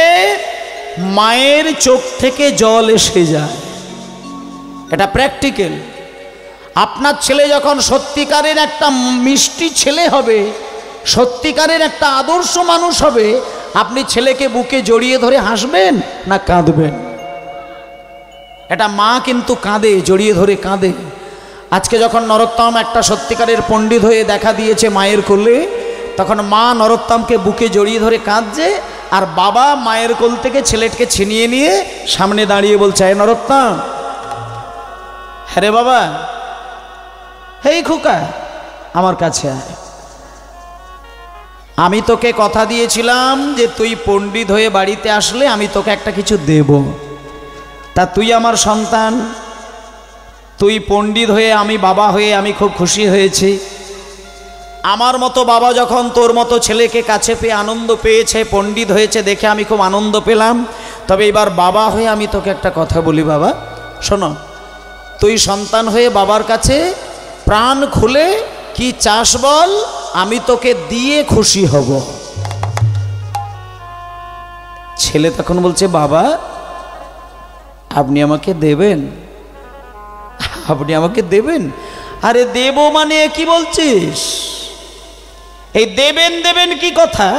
মায়ের চোখ থেকে জল এসে যায়, এটা প্র্যাকটিক্যাল। আপনার ছেলে যখন সত্যিকারের একটা মিষ্টি ছেলে হবে, সত্যিকারের একটা আদর্শ মানুষ হবে, আপনি ছেলেকে বুকে জড়িয়ে ধরে হাসবেন না কাঁদবেন? এটা মা কিন্তু কাঁদে, জড়িয়ে ধরে কাঁদে। আজকে যখন নরোত্তম একটা সত্যিকারের পণ্ডিত হয়ে দেখা দিয়েছে মায়ের কোলে, তখন মা নরোত্তমকে বুকে জড়িয়ে ধরে কাঁদছে, আর বাবা মায়ের কোল থেকে ছেলেটাকে ছিনিয়ে নিয়ে সামনে দাঁড়িয়ে বলছে, এই নরোত্তম, হ্যাঁ রে বাবা, হেই খোকা আমার কাছে আয়। আমি তোকে কথা দিয়েছিলাম যে তুই পণ্ডিত হয়ে বাড়িতে আসলে আমি তোকে একটা কিছু দেব। তা তুই আমার সন্তান, তুই পণ্ডিত হয়ে আমি বাবা হয়ে আমি খুব খুশি হয়েছি। আমার মতো বাবা যখন তোর মতো ছেলেকে কাছে পেয়ে আনন্দ পেয়েছে, পণ্ডিত হয়েছে দেখে আমি খুব আনন্দ পেলাম। তবে এবার বাবা হয়ে আমি তোকে একটা কথা বলি বাবা, শোনো, তুই সন্তান হয়ে বাবার কাছে প্রাণ খুলে কি চাস বল, আমি তোকে দিয়ে খুশি হব। ছেলে তখন বলছে, বাবা আপনি আমাকে দেবেন, আপনি আমাকে দেবেন? আরে দেব মানে কি বলছিস? এই দেবেন দেবেন কি কথা?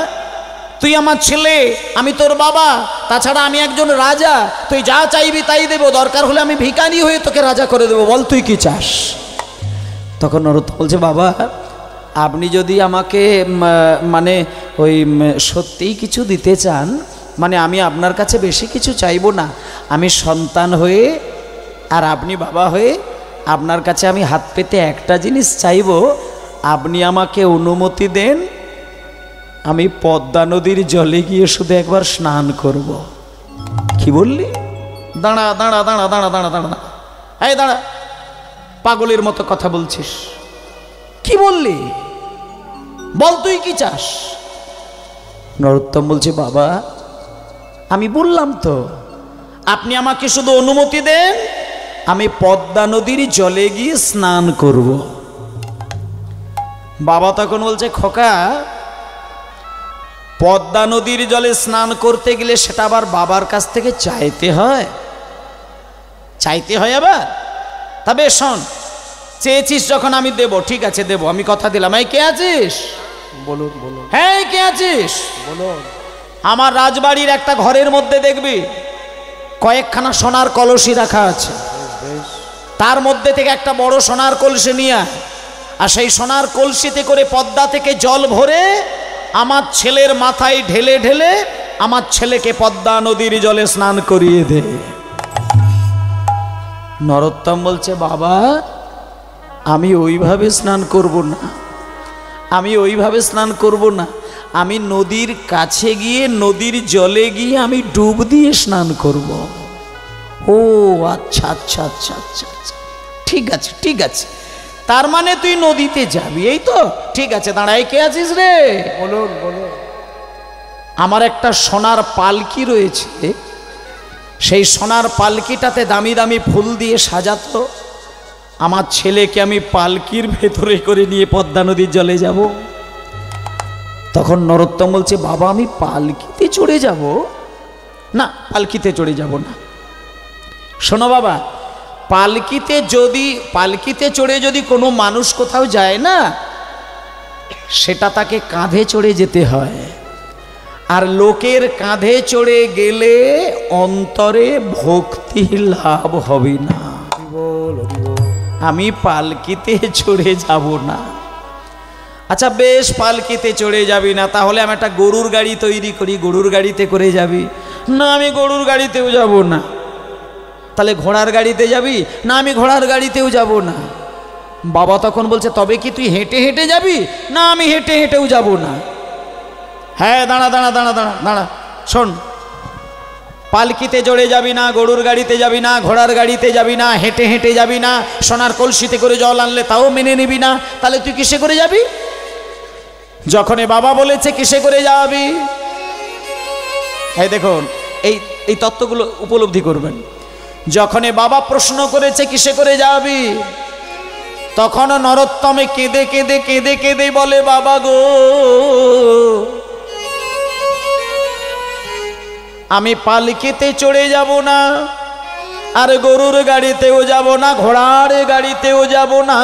তুই আমার ছেলে, আমি তোর বাবা, তাছাড়া আমি একজন রাজা, তুই যা চাইবি তাই দেব, দরকার হলে আমি ভিখারি হয়ে তোকে রাজা করে দেবো, বল তুই কি চাস? তখন নরোত্তম বলছে, বাবা আপনি যদি আমাকে মানে ওই সত্যিই কিছু দিতে চান, মানে আমি আপনার কাছে বেশি কিছু চাইবো না, আমি সন্তান হয়ে আর আপনি বাবা হয়ে আপনার কাছে আমি হাত পেতে একটা জিনিস চাইব, আপনি আমাকে অনুমতি দেন আমি পদ্মা নদীর জলে গিয়ে শুধু একবার স্নান করব। কি বললি? দাঁড়া দাঁড়া দাঁড়া দাঁড়া দাঁড়া দাঁড়া, এই দাঁড়া, পাগলের মতো কথা বলছিস, কি বললি? বল তুই কি চাস? নরোত্তম বলছে, বাবা আমি বললাম তো, আপনি আমাকে শুধু অনুমতি দেন আমি পদ্মা নদীর জলে গিয়ে স্নান করব। বাবা তখন বলছে, খোকা পদ্মা নদীর জলে স্নান করতে গেলে সেটা আবার বাবার কাছ থেকে চাইতে হয়? চাইতে হয় আবার? তবে শোন, চেয়েছিস যখন আমি দেব, ঠিক আছে দেব, আমি কথা দিলাম। এই কে আছিস? বলুন বলুন। হ্যাঁ কে আছিস? বলুন। আমার রাজবাড়ির একটা ঘরের মধ্যে দেখবি কয়েকখানা সোনার কলসি রাখা আছে, তার মধ্যে থেকে একটা বড় সোনার কলসি নিয়ে আয়, আর সেই সোনার কলসিতে করে পদ্মা থেকে জল ভরে আমার ছেলের মাথায় ঢেলে ঢেলে আমার ছেলেকে পদ্মা নদীর জলে স্নান করিয়ে দে। নরোত্তম বলছে, বাবা আমি ওইভাবে স্নান করব না, আমি ওইভাবে স্নান করব না, আমি নদীর কাছে গিয়ে নদীর জলে গিয়ে আমি ডুব দিয়ে স্নান করব। ও আচ্ছা আচ্ছা আচ্ছা আচ্ছা আচ্ছা, ঠিক আছে ঠিক আছে, তার মানে তুই নদীতে যাবি, এই তো? ঠিক আছে দাঁড়াই, কে আছিস রে? বলুন বলুন। আমার একটা সোনার পালকি রয়েছে, সেই সোনার পালকিটাতে দামি দামি ফুল দিয়ে সাজাতো, আমার ছেলেকে আমি পালকির ভেতরে করে নিয়ে পদ্মা নদীর জলে যাব। তখন নরোত্তম বলছে, বাবা আমি পালকিতে চড়ে যাব না, পালকিতে চড়ে যাব না। শোনো বাবা, পালকিতে চড়ে যদি কোনো মানুষ কোথাও যায় না, সেটা তাকে কাঁধে চড়ে যেতে হয়, আর লোকের কাঁধে চড়ে গেলে অন্তরে ভক্তি লাভ হবে না। আমি পালকিতে চড়ে যাব না। আচ্ছা বেশ, পালকিতে চড়ে যাবি না, তাহলে আমি একটা গরুর গাড়ি তৈরি করি, গরুর গাড়িতে করে যাবি। না আমি গরুর গাড়িতেও যাব না, তাহলে ঘোড়ার গাড়িতে যাবি? না, আমি ঘোড়ার গাড়িতেও যাব না। বাবা তখন বলছে, তবে কি তুই হেঁটে হেঁটে যাবি? না, আমি হেঁটে হেঁটেও যাব না। হ্যাঁ, দাঁড়া দাঁড়া দাঁড়া দাঁড়া দাঁড়া, শোন, পালকিতে চড়ে যাবি না, গরুর গাড়িতে যাবি না, ঘোড়ার গাড়িতে যাবি না, হেঁটে হেঁটে যাবি না, সোনার কলসিতে করে জল আনলে তাও মেনে নিবি না, তাহলে তুই কিসে করে যাবি? যখনই বাবা বলেছে কিসে করে যাবি, এই দেখুন এই তত্ত্বগুলো উপলব্ধি করবেন। যখনই বাবা প্রশ্ন করেছে কিসে করে যাবি, তখন নরোত্তমে কেঁদে কেঁদে কেঁদে কেঁদে বলে, বাবা গো, আমি পালকিতে চড়ে যাব না, আর গরুর গাড়িতেও যাব না, ঘোড়ার গাড়িতেও যাব না,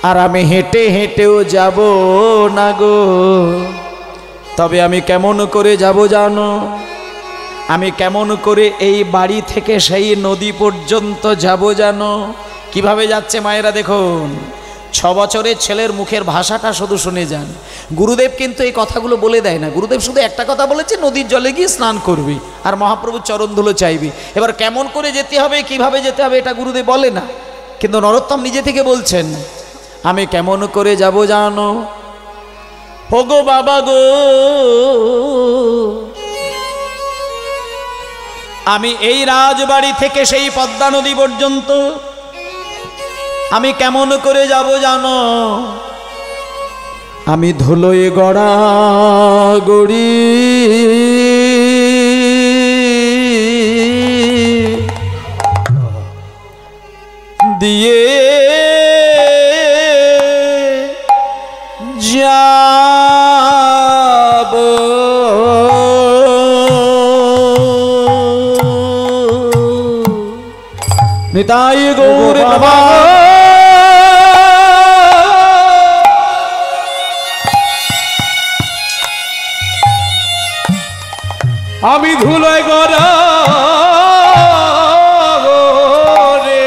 আর আমি হেঁটে হেঁটেও যাব না গো। তবে আমি কেমন করে যাব জানো? আমি কেমন করে এই বাড়ি থেকে সেই নদী পর্যন্ত যাব জানো? কিভাবে যাচ্ছে মায়েরা দেখুন। 6 বছরের ছেলের মুখের ভাষাটা শুধু শুনে যান। গুরুদেব কিন্তু এই কথাগুলো বলে দেয় না। গুরুদেব শুধু একটা কথা বলেছে, নদীর জলে গিয়ে স্নান করবি আর মহাপ্রভুর চরণ ধুলো চাইবি। এবার কেমন করে যেতে হবে, কিভাবে যেতে হবে, এটা গুরুদেব বলে না, কিন্তু নরোত্তম নিজে থেকে বলছেন, আমি কেমন করে যাব জানো? ও গো বাবা গো, আমি এই রাজবাড়ি থেকে সেই পদ্মা নদী পর্যন্ত আমি কেমন করে যাব জানো? আমি ধুলোয় গড়া গড়ি দিয়ে যাব, নিতাই গৌর বাবা। আমি ধুলোয় গড়া রে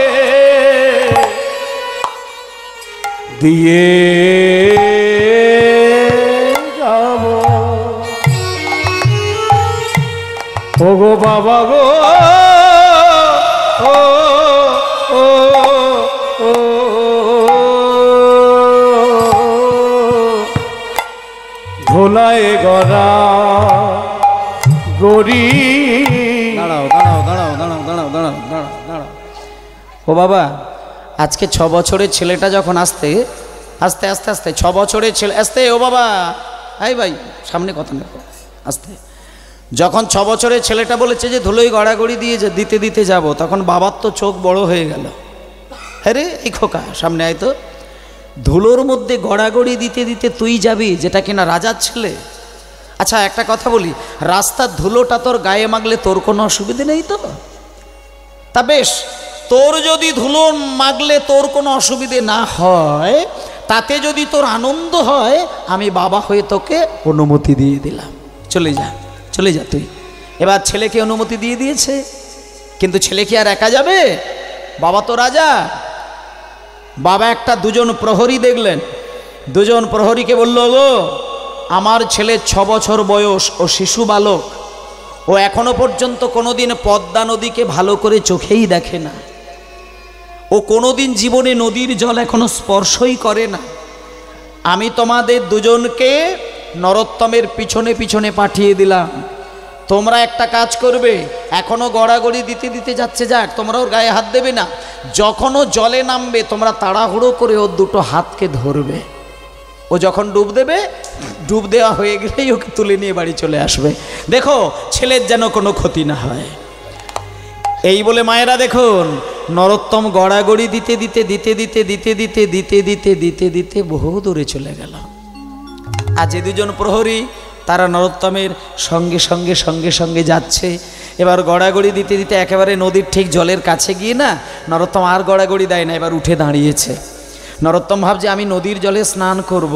দিয়ে যাব, ও গো বাবা গো, ও ও ও ধুলায় গড়া গরি। দাঁড়াও দাঁড়াও দাঁড়াও দাঁড়াও দাঁড়াও দাঁড়াও দাঁড়াও দাঁড়াও। ও বাবা, আজকে 6 বছরের ছেলেটা যখন আস্তে আস্তে আস্তে আস্তে 6 বছরের ছেলে আস্তে, ও বাবা, এই ভাই সামনে কথা নেই, আস্তে। যখন 6 বছরের ছেলেটা বলেছে যে ধুলোই গড়াগড়ি দিয়ে দিতে দিতে যাব, তখন বাবার তো চোখ বড় হয়ে গেল। হ্যাঁ রে, এই খোকা সামনে আয় তো। ধুলোর মধ্যে গড়াগড়ি দিতে দিতে তুই যাবি, যেটা কিনা রাজার ছেলে। আচ্ছা একটা কথা বলি, রাস্তার ধুলোটা তোর গায়ে মাগলে তোর কোনো অসুবিধে নেই তো? তা বেশ, তোর যদি ধুলো মাগলে তোর কোনো অসুবিধে না হয়, তাতে যদি তোর আনন্দ হয়, আমি বাবা হয়ে তোকে অনুমতি দিয়ে দিলাম, চলে যা চলে যা তুই। এবার ছেলেকে অনুমতি দিয়ে দিয়েছে, কিন্তু ছেলে কি আর একা যাবে? বাবা তো রাজা। বাবা একটা 2জন প্রহরী দেখলেন, 2জন প্রহরীকে বলল, গো আমার ছেলে 6 বছর বয়স, ও শিশু বালক, ও এখনো পর্যন্ত কোনোদিন পদ্মা নদীকে ভালো করে চোখেই দেখে না, ও কোনোদিন জীবনে নদীর জল এখনো স্পর্শই করে না। আমি তোমাদের 2জনকে নরোত্তমের পিছনে পিছনে পাঠিয়ে দিলাম। তোমরা একটা কাজ করবে, এখনো গড়াগড়ি দিতে দিতে যাচ্ছে, যাক, তোমরা ওর গায়ে হাত দেবে না। যখন ও জলে নামবে, তোমরা তাড়াহুড়ো করে ওর 2টো হাতকে ধরবে। ও যখন ডুব দেবে, ডুব দেওয়া হয়ে গেলেই ওকে তুলে নিয়ে বাড়ি চলে আসবে। দেখো ছেলের যেন কোনো ক্ষতি না হয়। এই বলে মায়েরা দেখুন, নরোত্তম গড়াগড়ি দিতে দিতে দিতে দিতে দিতে দিতে দিতে দিতে দিতে দিতে বহু দূরে চলে গেল। আর যে 2জন প্রহরী, তারা নরোত্তমের সঙ্গে সঙ্গে সঙ্গে সঙ্গে যাচ্ছে। এবার গড়াগড়ি দিতে দিতে একেবারে নদীর ঠিক জলের কাছে গিয়ে না, নরোত্তম আর গড়াগড়ি দেয় না, এবার উঠে দাঁড়িয়েছে। নরোত্তম ভাবছে আমি নদীর জলে স্নান করব,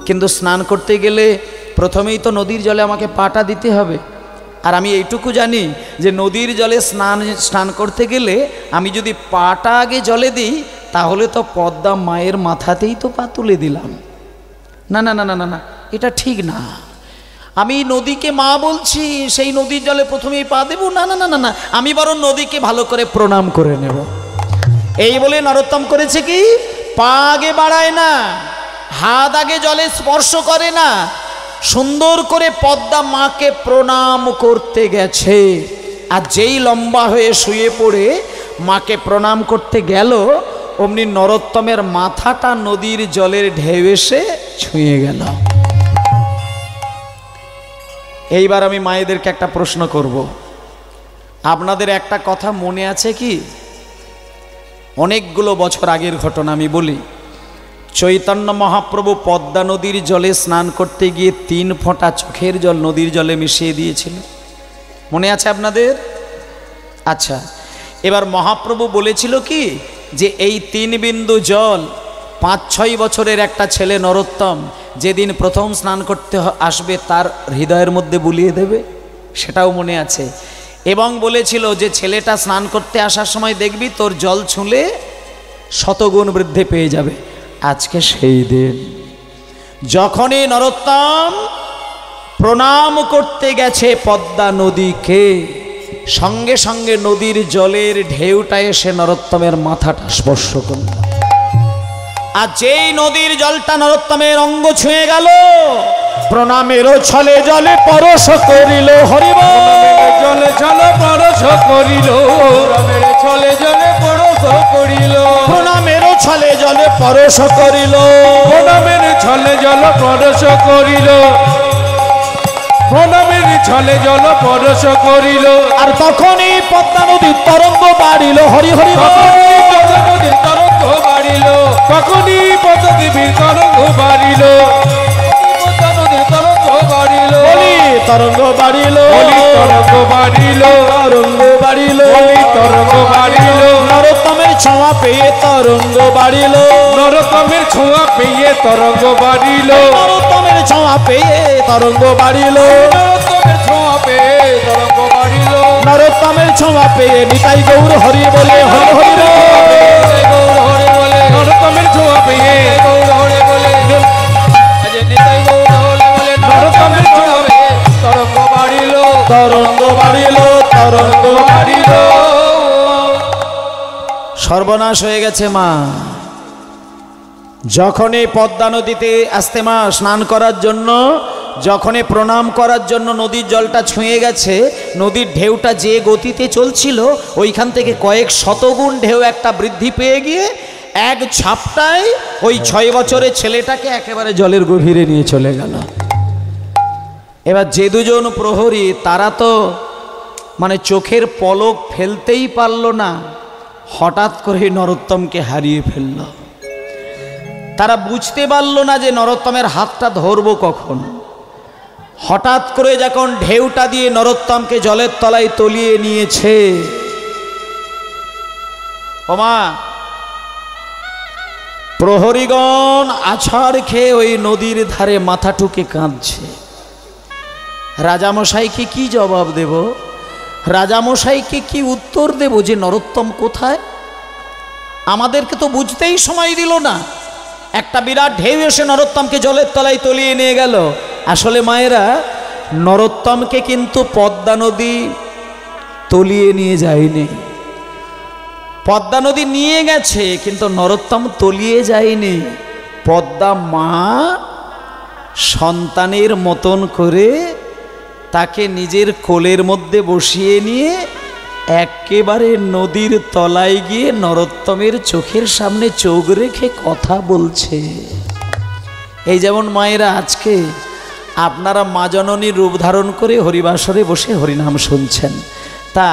কিন্তু স্নান করতে গেলে প্রথমেই তো নদীর জলে আমাকে পাটা দিতে হবে। আর আমি এইটুকু জানি যে নদীর জলে স্নান করতে গেলে আমি যদি পাটা আগে জলে দিই, তাহলে তো পদ্মা মায়ের মাথাতেই তো পা তুলে দিলাম। না না না না না না, এটা ঠিক না। আমি নদীকে মা বলছি, সেই নদীর জলে প্রথমেই পা দেব? না না না না না, আমি বরং নদীকে ভালো করে প্রণাম করে নেব। এই বলে নরোত্তম করেছে কি, পা আগে বাড়ায় না, হাত আগে জলে স্পর্শ করে না, সুন্দর করে পদ্মা মাকে প্রণাম করতে গেছে। আর যেই লম্বা হয়ে শুয়ে পড়ে মাকে প্রণাম করতে গেল, অমনি নরোত্তমের মাথাটা নদীর জলের ঢেউ এসে ছুঁয়ে গেল। এইবার আমি মায়েদেরকে একটা প্রশ্ন করব, আপনাদের একটা কথা মনে আছে কি? অনেকগুলো বছর আগের ঘটনা আমি বলি। চৈতন্য মহাপ্রভু পদ্মা নদীর জলে স্নান করতে গিয়ে 3 ফোঁটা চোখের জল নদীর জলে মিশিয়ে দিয়েছিল, মনে আছে আপনাদের? আচ্ছা, এবার মহাপ্রভু বলেছিল কি যে এই 3 বিন্দু জল 5-6 বছরের একটা ছেলে নরোত্তম যেদিন প্রথম স্নান করতে আসবে তার হৃদয়ের মধ্যে বুলিয়ে দেবে, সেটাও মনে আছে। এবং বলেছিল যে ছেলেটা স্নান করতে আসার সময় দেখবি তোর জল ছুঁলে শতগুণ বৃদ্ধি পেয়ে যাবে। আজকে সেই দিন, যখনই নরোত্তম প্রণাম করতে গেছে পদ্মা নদীকে, সঙ্গে সঙ্গে নদীর জলের ঢেউটা এসে নরোত্তমের মাথাটা স্পর্শ করল। আর যেই নদীর জলটা নরোত্তমের অঙ্গ ছুঁয়ে গেল, প্রণামের ছলে জলে পরশ করিল। হরিবল। জলে জলে পরশ করিল, প্রণামের ছলে জলে পরশ করিল, প্রণামের ছলে জলে পরশ করিল, প্রণামের ছলে জল পরশ করিল, প্রণামের ছলে জল পরশ করিল। আর তখনই পদ্মা নদীর তরঙ্গ বাড়িল। হরি হরি বল। পদ্মা নদীর তরঙ্গ বাড়িল, তখনই পদ্মা দেবীর তরঙ্গ বাড়িল, পদ্মা নদীর তরঙ্গ বাড়িল, বলি তরঙ্গ বাড়িল, বলি তরঙ্গ বাড়িল, তরঙ্গ বাড়িল, বলি তরঙ্গ বাড়িল, নরোত্তমের ছোঁয়া পেয়ে তরঙ্গ বাড়িল, নরোত্তমের ছোঁয়া পেয়ে তরঙ্গ বাড়িল, নরোত্তমের ছোঁয়া পেয়ে তরঙ্গ বাড়িল, নরোত্তমের ছোঁয়া পেয়ে তরঙ্গ বাড়িল, নরোত্তমের ছোঁয়া পেয়ে নিতাই গৌর হরি বলে। হরি হরি বল। গৌর হরি বলে, নরোত্তমের ছোঁয়া পেয়ে গৌর হরি বলে, নিতাই গৌর হরি বলে, নরোত্তমের ছোঁয়া পেয়ে তরঙ্গ বাড়িল, তরঙ্গ বাড়িল, তরঙ্গ বাড়িল। সর্বনাশ হয়ে গেছে মা। যখনই পদ্মা নদীতে আসতে মা স্নান করার জন্য, যখনই প্রণাম করার জন্য নদীর জলটা ছুঁয়ে গেছে, নদীর ঢেউটা যে গতিতে চলছিল ওইখান থেকে কয়েক শতগুণ ঢেউ একটা বৃদ্ধি পেয়ে গিয়ে এক ঝাপটায় ওই 6 বছরের ছেলেটাকে একেবারে জলের গভীরে নিয়ে চলে গেল। এবার যে দুজন প্রহরী তারা তো মানে চোখের পলক ফেলতেই পারল না, হঠাৎ করে নরোত্তমকে হারিয়ে ফেলল। তারা বুঝতে পারল না যে নরোত্তমের হাতটা ধরবো কখন। হঠাৎ করে যখন ঢেউটা দিয়ে নরোত্তমকে জলের তলায় তলিয়ে নিয়েছে, ওমা প্রহরীগণ আছাড় খেয়ে ওই নদীর ধারে মাথা ঠুকে কাঁদছে। রাজামশাইকে কি জবাব দেব, রাজামশাইকে কি উত্তর দেব যে নরোত্তম কোথায়? আমাদেরকে তো বুঝতেই সময় দিল না। একটা বিরাট ঢেউ এসে নরোত্তমকে জলের তলায় তলিয়ে নিয়ে গেল। আসলে মায়েরা, নরোত্তমকে কিন্তু পদ্মা নদী তলিয়ে নিয়ে যায়নি। পদ্মা নদী নিয়ে গেছে কিন্তু নরোত্তম তলিয়ে যায়নি। পদ্মা মা সন্তানের মতন করে তাকে নিজের কোলের মধ্যে বসিয়ে নিয়ে একেবারে নদীর তলায় গিয়ে নরোত্তমের চোখের সামনে চোখ রেখে কথা বলছে। এই যেমন মায়েরা আজকে আপনারা মা জননীর রূপ ধারণ করে হরিবাসরে বসে হরিনাম শুনছেন। তা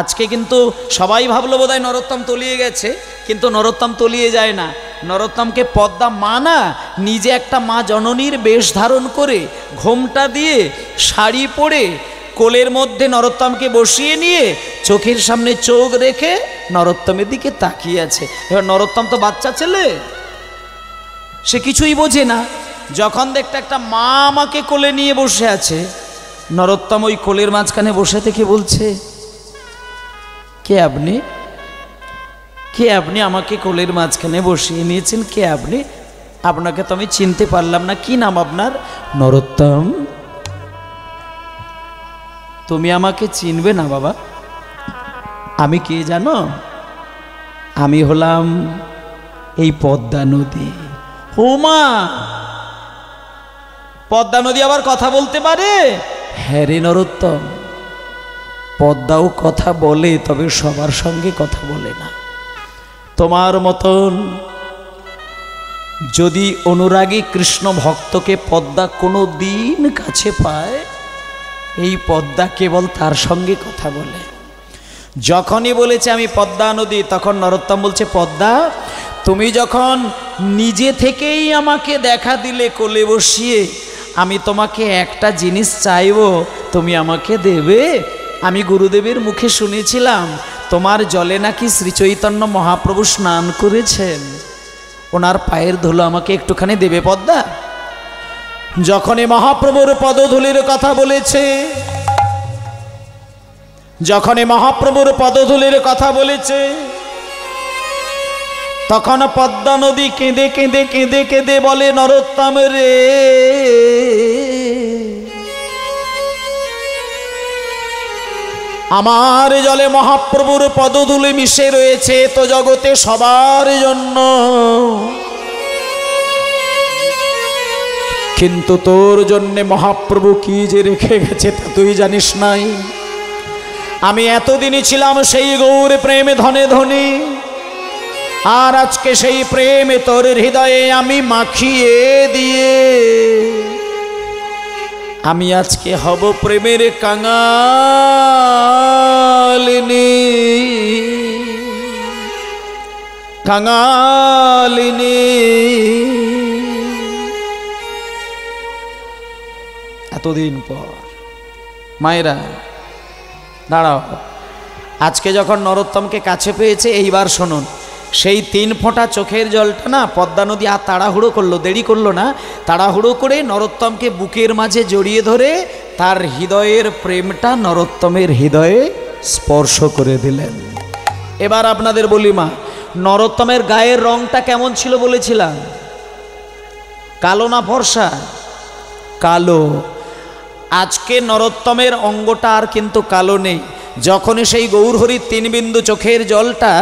আজকে কিন্তু সবাই ভাবলো বোধহয় নরোত্তম তলিয়ে গেছে, কিন্তু নরোত্তম তলিয়ে যায় না। নরোত্তমকে পদ্মা মা না নিজে একটা মা জননীর বেশ ধারণ করে ঘোমটা দিয়ে শাড়ি পরে কোলের মধ্যে নরোত্তমকে বসিয়ে নিয়ে চোখের সামনে চোখ রেখে নরোত্তমের দিকে তাকিয়ে আছে। এবার নরোত্তম তো বাচ্চা ছেলে, সে কিছুই বোঝে না। যখন দেখতে একটা মা আমাকে কোলে নিয়ে বসে আছে, নরোত্তম ওই কোলের মাঝখানে বসে থেকে বলছে, কে আপনি? কে আপনি? আমাকে কোলের মাঝখানে বসিয়ে নিয়েছেন, কে আপনি? আপনাকে তো আমি চিনতে পারলাম না, কি নাম আপনার? নরোত্তম। তুমি আমাকে চিনবে না বাবা। আমি কে জানো? আমি হলাম এই পদ্মা নদী। হুমা, পদ্মা নদী আবার কথা বলতে পারে? হ্যাঁ রে নরোত্তম, পদ্মাও কথা বলে, তবে সবার সঙ্গে কথা বলে না। তোমার মতন যদি অনুরাগী কৃষ্ণ ভক্তকে পদ্মা কোনো দিন কাছে পায়, এই পদ্মা কেবল তার সঙ্গে কথা বলে। যখনই বলেছে আমি পদ্মা নদী, তখন নরোত্তম বলছে, পদ্মা তুমি যখন নিজে থেকেই আমাকে দেখা দিলে কোলে বসিয়ে, আমি তোমাকে একটা জিনিস চাইবো, তুমি আমাকে দেবে? আমি গুরুদেবের মুখে শুনেছিলাম তোমার জলে নাকি শ্রীচৈতন্য মহাপ্রভু স্নান করেছেন, ওনার পায়ের ধুলো আমাকে একটুখানি দেবে পদ্মা? যখনই মহাপ্রভুর পদধূলির কথা বলেছে, যখনই মহাপ্রভুর পদধূলির কথা বলেছে, তখন পদ্মা নদী কেঁদে কেঁদে কেঁদে কেঁদে বলে, নরোত্তম রে, আমার জলে মহাপ্রভুর পদধূলি মিশে রয়েছে তো জগতে সবার জন্য, কিন্তু তোর জন্য মহাপ্রভু কি যে রেখে গেছে তা তুই জানিস নাই। আমি এতদিনই ছিলাম সেই গৌর প্রেমে ধনে ধনী, আর আজকে সেই প্রেমে তোর হৃদয়ে আমি মাখিয়ে দিয়ে আমি আজকে হব প্রেমের কাঙালিনী, কাঙালিনী। এতদিন পর মায়েরা দাঁড়াও, আজকে যখন নরোত্তমকে কাছে পেয়েছে, এইবার শুনুন, সেই 3 ফোঁটা চোখের জলটা না পদ্মা নদী আর তাড়াহুড়ো করলো, দেরি করলো না, তাড়াহুড়ো করে নরোত্তমকে বুকের মাঝে জড়িয়ে ধরে তার হৃদয়ের প্রেমটা নরোত্তমের হৃদয়ে স্পর্শ করে দিলেন। এবার আপনাদের বলি মা, নরোত্তমের গায়ের রংটা কেমন ছিল বলেছিলাম? কালো না ফর্সা? কালো। আজকে নরোত্তমের অঙ্গটা আর কিন্তু কালো নেই। যখনই সেই গৌরহরির 3 বিন্দু চোখের জলটা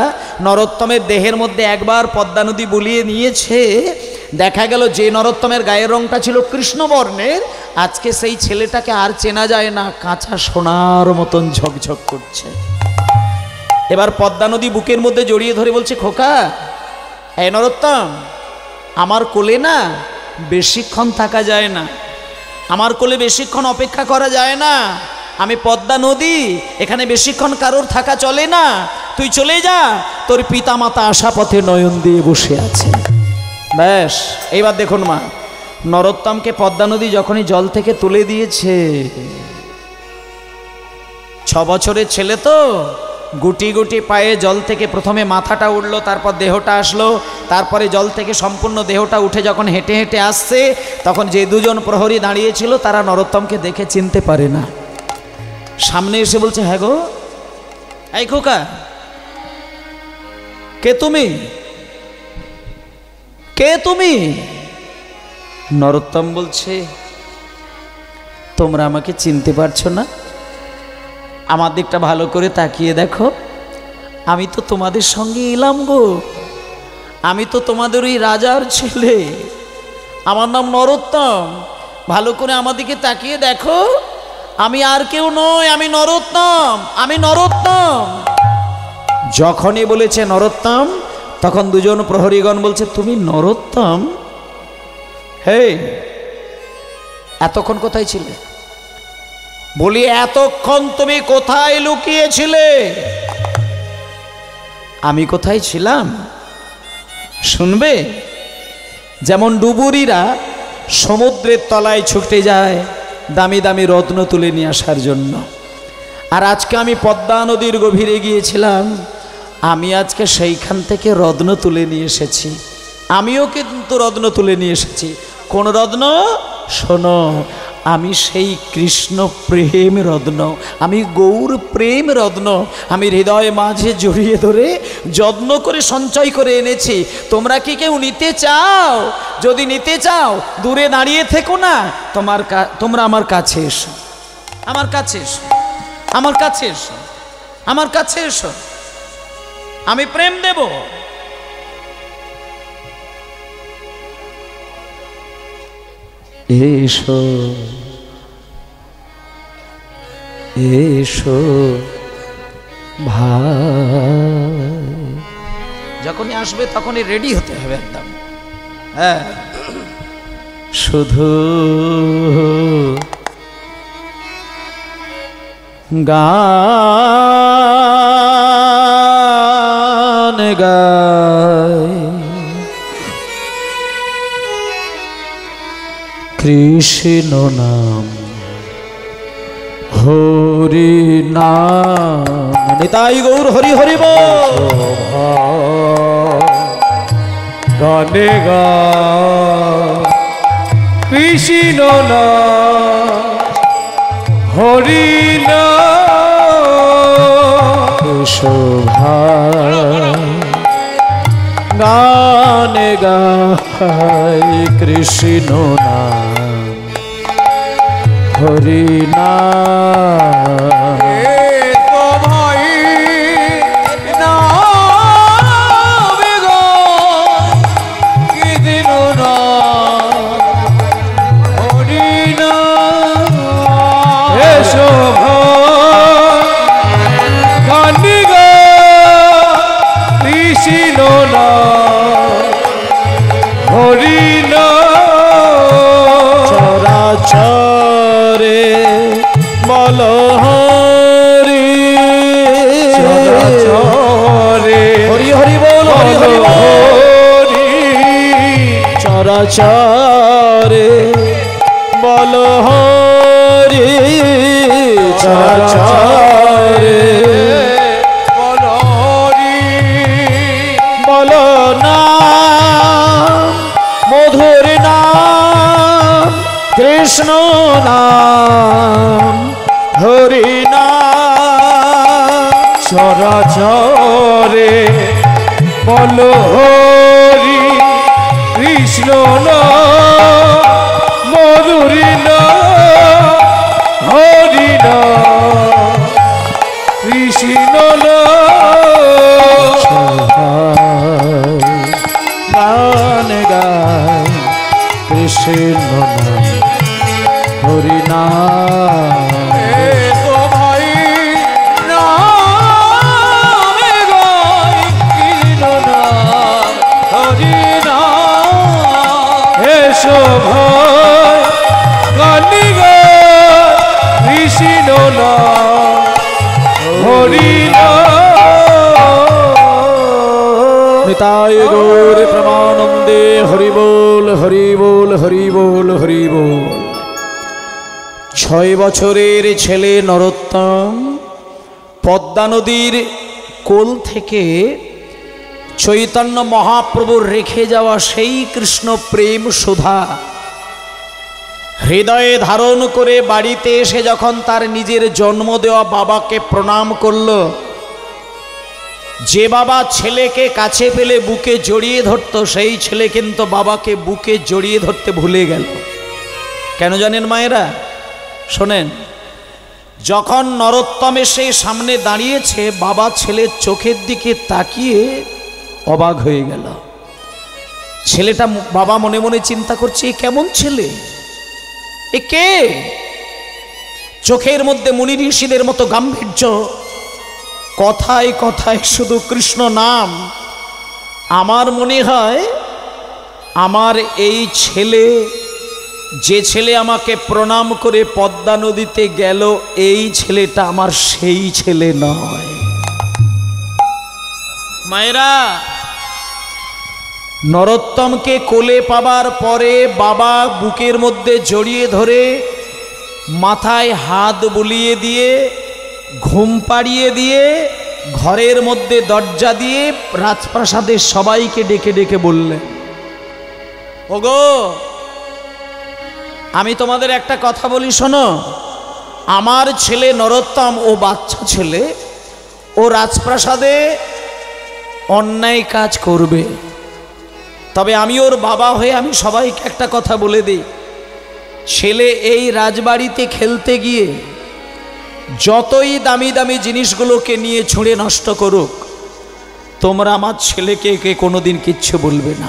নরোত্তমের দেহের মধ্যে একবার পদ্মা নদী বুলিয়ে নিয়েছে, দেখা গেল যে নরোত্তমের গায়ের রংটা ছিল কৃষ্ণবর্ণের, আজকে সেই ছেলেটাকে আর চেনা যায় না, কাঁচা সোনার মতন ঝকঝক করছে। এবার পদ্মা নদী বুকের মধ্যে জড়িয়ে ধরে বলছে, খোকা এই নরোত্তম, আমার কোলে না বেশিক্ষণ থাকা যায় না, আমার কোলে বেশিক্ষণ অপেক্ষা করা যায় না, আমি পদ্মা নদী, এখানে বেশিক্ষণ কারোর থাকা চলে না, তুই চলে যা, তোর পিতা মাতা আশা পথে নয়ন দিয়ে বসে আছে। ব্যাস, এইবার দেখুন মা, নরোত্তমকে পদ্মা নদী যখনই জল থেকে তুলে দিয়েছে, 6 বছরের ছেলে তো, গুটি গুটি পায়ে জল থেকে প্রথমে মাথাটা উঠলো, তারপর দেহটা আসলো, তারপরে জল থেকে সম্পূর্ণ দেহটা উঠে যখন হেঁটে হেঁটে আসছে, তখন যে 2 জন প্রহরী দাঁড়িয়েছিল তারা নরোত্তমকে দেখে চিনতে পারে না। সামনে এসে বলছে, হ্যাঁ গো, এই খোকা, কে তুমি? কে তুমি? নরোত্তম বলছে, তোমরা আমাকে চিনতে পারছো না? আমার দিকটা ভালো করে তাকিয়ে দেখো, আমি তো তোমাদের সঙ্গে এলাম গো, আমি তো তোমাদের ওই রাজার ছেলে, আমার নাম নরোত্তম, ভালো করে আমার দিকে তাকিয়ে দেখো, আমি আর কেউ নই, আমি নরোত্তম, আমি নরোত্তম। যখনই বলেছে নরোত্তম, তখন 2 জন প্রহরীগণ বলছে, তুমি নরোত্তম? হে, এতক্ষণ কোথায় ছিলে? বলি, এতক্ষণ তুমি কোথায় লুকিয়েছিলে? আমি কোথায় ছিলাম শুনবে? যেমন ডুবুরিরা সমুদ্রের তলায় ছুটে যায় দামি দামি রত্ন তুলে নিয়ে আসার জন্য, আর আজকে আমি পদ্মা নদীর গভীরে গিয়েছিলাম, আমি আজকে সেইখান থেকে রত্ন তুলে নিয়ে এসেছি। আমিও কিন্তু রত্ন তুলে নিয়ে এসেছি। কোন রত্ন? শোনো, আমি সেই কৃষ্ণ প্রেম রত্ন, আমি গৌর প্রেম রত্ন, আমি হৃদয় মাঝে জড়িয়ে ধরে যত্ন করে সঞ্চয় করে এনেছি। তোমরা কি কেউ নিতে চাও? যদি নিতে চাও দূরে দাঁড়িয়ে থেকো না, তোমরা আমার কাছে এসো, আমার কাছে এসো। আমার কাছে এসো, আমার কাছে এসো, আমি প্রেম দেব। এসো এসো ভাই, যখনই আসবে তখনই রেডি হতে হবে একদম। হ্যাঁ, শুধু গান গায় কৃষ্ণ নাম হরি নাম, নিতাই গৌর হরি হরি বল। গানে গা কৃষ্ণ নাম হরি নাম, শোভা গান গায় কৃষ্ণ নাম হরি নাম। তো ভাই নাম গো কি দিন না হরি নাম, এসো গানে গা কৃষ্ণ নাম হরি নাম, চরাচরে বল হরি চরাচরে হরি হরি বল, হরি হরি বল। হরি চরাচরে বল হরি, চরাচরে বল হরি বল নাম, মধুর নাম কৃষ্ণ নাম হরি নাম। চরাচরে বল হরি কৃষ্ণ নাম মধুরী নাম হরি নাম কৃষ্ণ নাম, গান গায় কৃষ্ণ নাম হরি নাম। তো ভাই নাম গাই কৃষ্ণ নাম হরি নাম, এসো ভাই গানি গায় কৃষ্ণ নাম হরি নাম। নিতাই গৌর প্রেমানন্দে হরি বল, হরি বল, হরি বল, হরি বল। 6 বছরের ছেলে নরোত্তম পদ্মা নদীর কোল থেকে চৈতন্য মহাপ্রভুর রেখে যাওয়া সেই কৃষ্ণ প্রেম সুধা হৃদয়ে ধারণ করে বাড়িতে এসে যখন তার নিজের জন্ম দেওয়া বাবাকে প্রণাম করল, যে বাবা ছেলেকে কাছে পেলে বুকে জড়িয়ে ধরত, সেই ছেলে কিন্তু বাবাকে বুকে জড়িয়ে ধরতে ভুলে গেল। কেন জানেন মায়েরা? শোনেন, যখন নরোত্তম এসে সামনে দাঁড়িয়েছে, বাবা ছেলের চোখের দিকে তাকিয়ে অবাক হয়ে গেল। ছেলেটা, বাবা মনে মনে চিন্তা করছে, এ কেমন ছেলে, এ কে? চোখের মধ্যে মুনি ঋষিদের মতো গাম্ভীর্য, কথায় কথায় শুধু কৃষ্ণ নাম। আমার মনে হয় আমার এই ছেলে, যে ছেলে আমাকে প্রণাম করে পদ্মা নদীতে গেল, এই ছেলেটা আমার সেই ছেলে নয়। মায়েরা, নরোত্তমকে কোলে পাবার পরে বাবা বুকের মধ্যে জড়িয়ে ধরে মাথায় হাত বুলিয়ে দিয়ে ঘুম পাড়িয়ে দিয়ে ঘরের মধ্যে দরজা দিয়ে রাজপ্রাসাদের সবাইকে ডেকে ডেকে বললেন, ওগো, আমি তোমাদের একটা কথা বলি, শোনো। আমার ছেলে নরোত্তম, ও বাচ্চা ছেলে, ও রাজপ্রাসাদে অন্যায় কাজ করবে, তবে আমি ওর বাবা হয়ে আমি সবাইকে একটা কথা বলে দিই, ছেলে এই রাজবাড়িতে খেলতে গিয়ে যতই দামি দামি জিনিসগুলোকে নিয়ে ছুঁড়ে নষ্ট করুক, তোমরা আমার ছেলেকে কোনোদিন কিচ্ছু বলবে না।